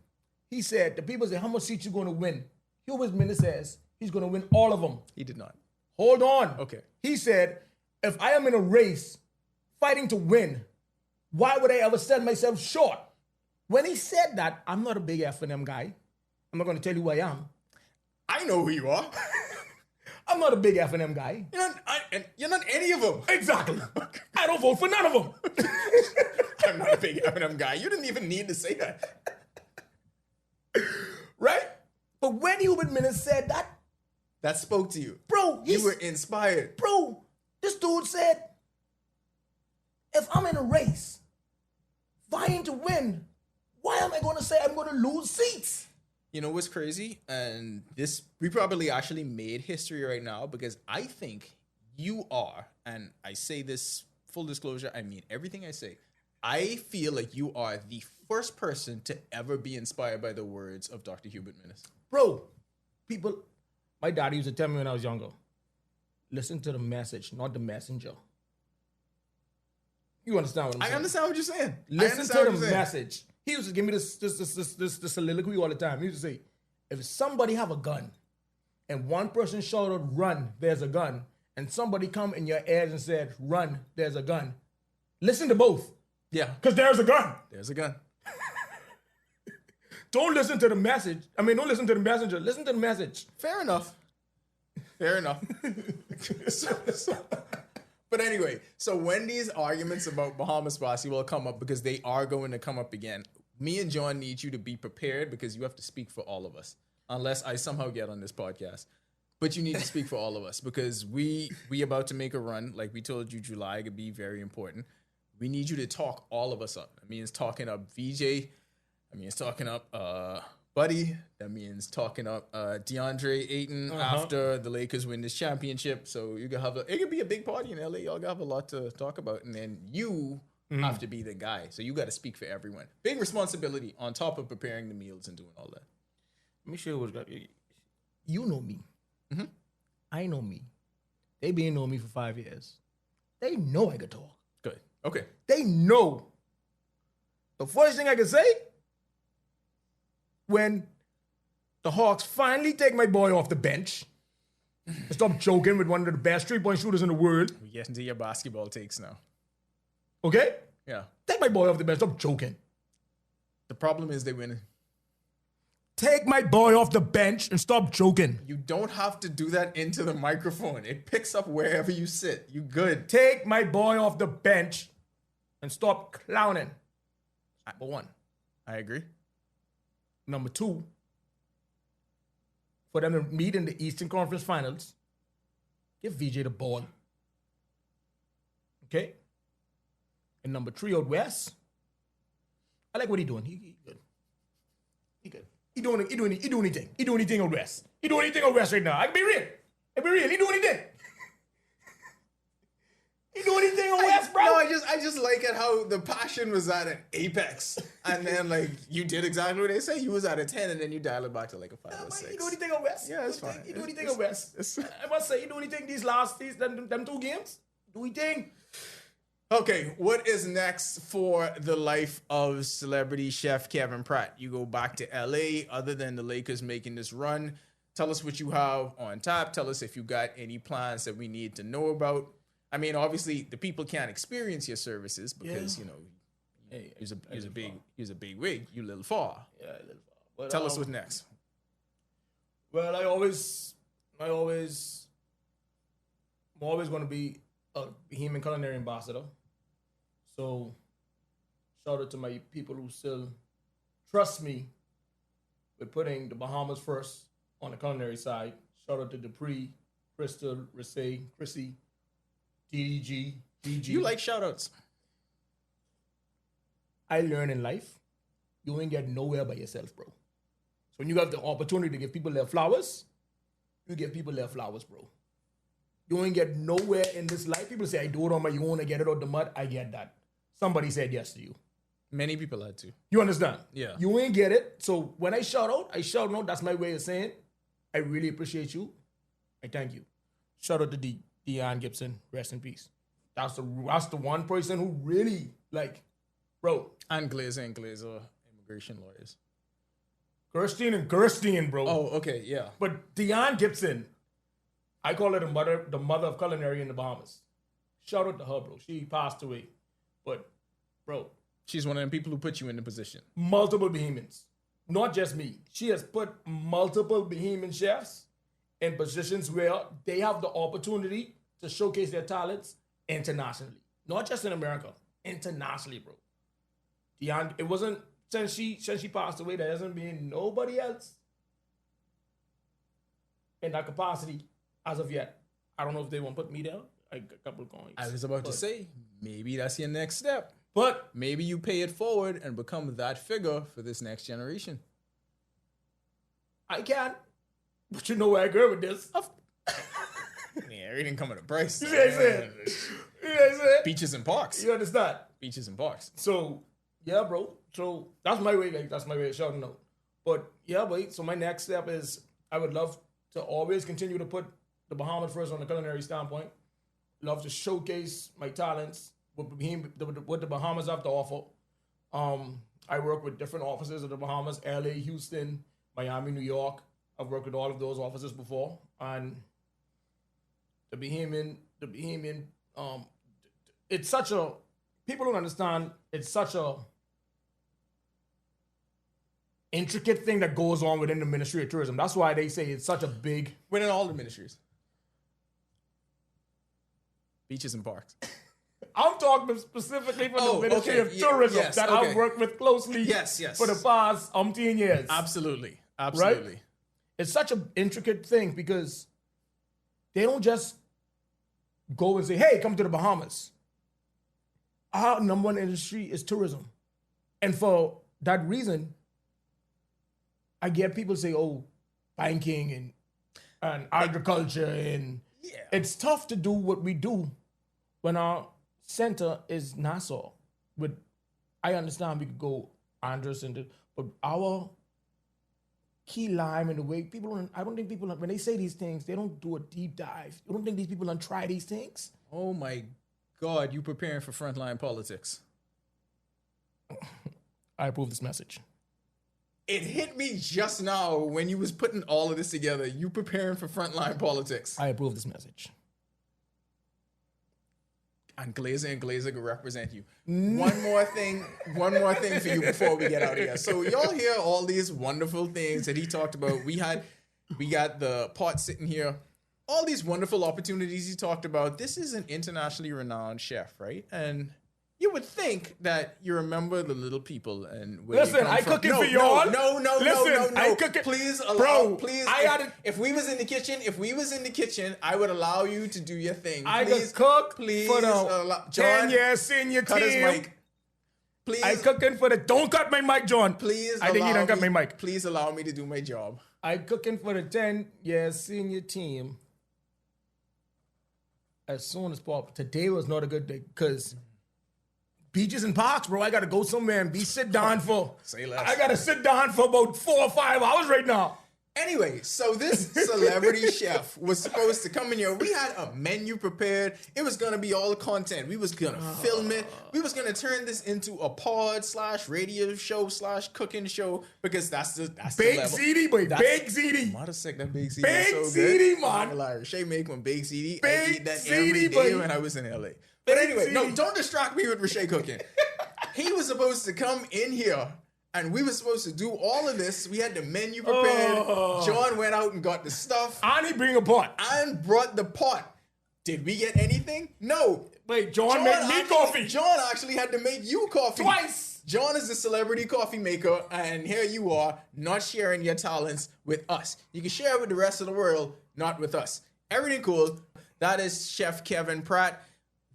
He said, the people say, how much seats you going to win? Hubert Minnis says he's going to win all of them. He did not. Hold on. Okay. He said, if I am in a race fighting to win, why would I ever sell myself short? When he said that, I'm not a big F&M guy. I'm not going to tell you who I am. I know who you are. I'm not a big F&M guy. You're not any of them. Exactly. I don't vote for none of them. I'm not a big F&M guy. You didn't even need to say that. Right? But when Hubert Minnis said that spoke to you. Bro, you were inspired. Bro, this dude said, if I'm in a race, vying to win, why am I going to say I'm going to lose seats? You know what's crazy? And we probably actually made history right now, because I think you are, and I say this full disclosure, I mean everything I say, I feel like you are the first person to ever be inspired by the words of Dr. Hubert Minnis. Bro, my daddy used to tell me when I was younger, listen to the message, not the messenger. You understand what I'm saying? I understand what you're saying. Listen to the message. He used to give me this soliloquy all the time. He used to say, if somebody have a gun and one person shouted, run, there's a gun, and somebody come in your ears and said, run, there's a gun, listen to both. Yeah. Because there's a gun. There's a gun. Don't listen to the message. Don't listen to the messenger. Listen to the message. Fair enough. But anyway, so when these arguments about Bahamas basketball come up, because they are going to come up again, me and John need you to be prepared, because you have to speak for all of us. unless I somehow get on this podcast. But you need to speak for all of us because we about to make a run. Like we told you, July could be very important. We need you to talk all of us up. That means talking up VJ. That means talking up Buddy. That means talking up DeAndre Ayton after the Lakers win this championship. So you can have it could be a big party in LA. Y'all gonna have a lot to talk about, and then you have to be the guy. So you got to speak for everyone. Big responsibility on top of preparing the meals and doing all that. Let me show you what's got you know me. I know me. They been knowing me for 5 years. They know I could talk. Good. Okay. They know. The first thing I can say, when the Hawks finally take my boy off the bench and stop joking with one of the best 3-point shooters in the world. We get into your basketball takes now. Okay? Yeah. Take my boy off the bench. Stop joking. The problem is they win. Take my boy off the bench and stop joking. You don't have to do that into the microphone. It picks up wherever you sit. You good. Take my boy off the bench and stop clowning. Number one. I agree. Number two, for them to meet in the Eastern Conference Finals, give VJ the ball. Okay? And number three, out west, I like what he doing. He good. He good. He doing anything. He doing anything out west. He doing anything out west right now. I can be real. He doing anything. He doing anything out west, bro. No, I just like it how the passion was at an apex. And then like you did exactly what they say. You was at a 10 and then you dial it back to like a 5 or 6. He do anything out west. Yeah, it's fine. He do anything out west. I must say, he do anything them 2 games. Do anything. Okay, what is next for the life of celebrity chef Kevin Pratt? You go back to LA, other than the Lakers making this run. Tell us what you have on tap. Tell us if you got any plans that we need to know about. I mean, obviously, the people can't experience your services because, you know, he's a big wig. You little far. Yeah, a little far. But, Tell us what's next. Well, I'm always going to be a Bohemian culinary ambassador. So, shout out to my people who still trust me with putting the Bahamas first on the culinary side. Shout out to Dupree, Crystal, Rissay, Chrissy, DDG, DG. You like shout outs. I learn in life, you ain't get nowhere by yourself, bro. So when you have the opportunity to give people their flowers, you give people their flowers, bro. You ain't get nowhere in this life. People say, I do it on my own, I get it out the mud. I get that. Somebody said yes to you. Many people had to. You understand? Yeah. You ain't get it. So when I shout out. That's my way of saying, I really appreciate you. I thank you. Shout out to Deon Gibson. Rest in peace. That's the one person who really, like, bro. And Glazer immigration lawyers. Gerstein, bro. Oh, okay, yeah. But Deon Gibson, I call her the mother of culinary in the Bahamas. Shout out to her, bro. She passed away. But, bro. She's one of them people who put you in the position. Multiple Bahamians. Not just me. She has put multiple Bahamian chefs in positions where they have the opportunity to showcase their talents internationally. Not just in America. Internationally, bro. Deon, it wasn't since she passed away, there hasn't been nobody else in that capacity as of yet. I don't know if they want to put me down. I got a couple of coins. I was about to say, maybe that's your next step. But maybe you pay it forward and become that figure for this next generation. I can. But you know where I go with this. Yeah, everything come at a price. You see what I'm saying? You know what I'm saying? Beaches and parks. You understand? Beaches and parks. So, yeah, bro. So, that's my way. Like, that's my way of shouting out. But, yeah, boy. So, my next step is I would love to always continue to put the Bahamas first on the culinary standpoint. Love to showcase my talents, what the Bahamas have to offer. I work with different offices of the Bahamas, LA, Houston, Miami, New York. I've worked with all of those offices before. And the Bahamian, it's such a, people don't understand, it's such a intricate thing that goes on within the Ministry of Tourism. That's why they say it's such a big. Within all the ministries. Beaches and parks. I'm talking specifically for the Ministry of Tourism I've worked with closely yes. for the past umpteen years. Absolutely. Right? it's such an intricate thing because they don't just go and say, hey, come to the Bahamas. Our number one industry is tourism. And for that reason, I get people say, oh, banking and agriculture. And it's tough to do what we do when our center is Nassau. But I understand we could go Andros, but our key lime and the way people, I don't think people, when they say these things, they don't do a deep dive. You don't think these people don't try these things? Oh my God, you preparing for frontline politics. I approve this message. It hit me just now when you was putting all of this together. You preparing for frontline politics. I approve this message. And Glazer can represent you. One more thing for you before we get out of here. So y'all hear all these wonderful things that he talked about. We got the pot sitting here. All these wonderful opportunities he talked about. This is an internationally renowned chef, right? And you would think that you remember the little people and where listen, you come I from. cook it for y'all. No. I cook it. Please allow. Bro, please. If we was in the kitchen, I would allow you to do your thing. I please, could cook please for the John, 10 years senior cut team. his mic. Please. I cooking for the. Don't cut my mic, John. Please. I think you don't cut my mic. Please allow me to do my job. I cooking for the 10 years senior team. As soon as possible. Today was not a good day because beaches and parks, bro. I gotta go somewhere and sit down for. Say less. I gotta sit down for about 4 or 5 hours right now. Anyway, so this celebrity chef was supposed to come in here. We had a menu prepared. It was gonna be all the content. We was gonna film it. We was gonna turn this into a pod/radio show /cooking show because that's the Big level. ZD, boy. Big ZD. Mother sick that big ZD. Big So ZD, good. man. Like Shay make one big ZD. I Big eat that ZD, every day boy. when I was in LA. But anyway, no, ZD. don't distract me with Rashay cooking. He was supposed to come in here. And we were supposed to do all of this. We had the menu prepared. John went out and got the stuff. And he bring a pot. And brought the pot. Did we get anything? No. Wait, John made me coffee. John actually had to make you coffee. Twice. John is the celebrity coffee maker. And here you are, not sharing your talents with us. You can share it with the rest of the world, not with us. Everything cool. That is Chef Kevin Pratt.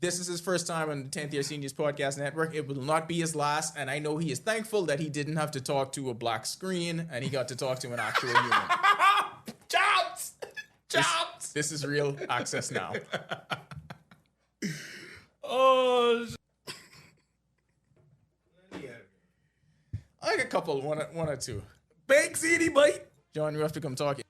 This is his first time on the 10th Year Seniors Podcast Network. It will not be his last, and I know he is thankful that he didn't have to talk to a black screen, and he got to talk to an actual human. Chops! Chops! This is real access now. Oh, I got a couple, one or two. Big ZD, boy. John, you have to come talk.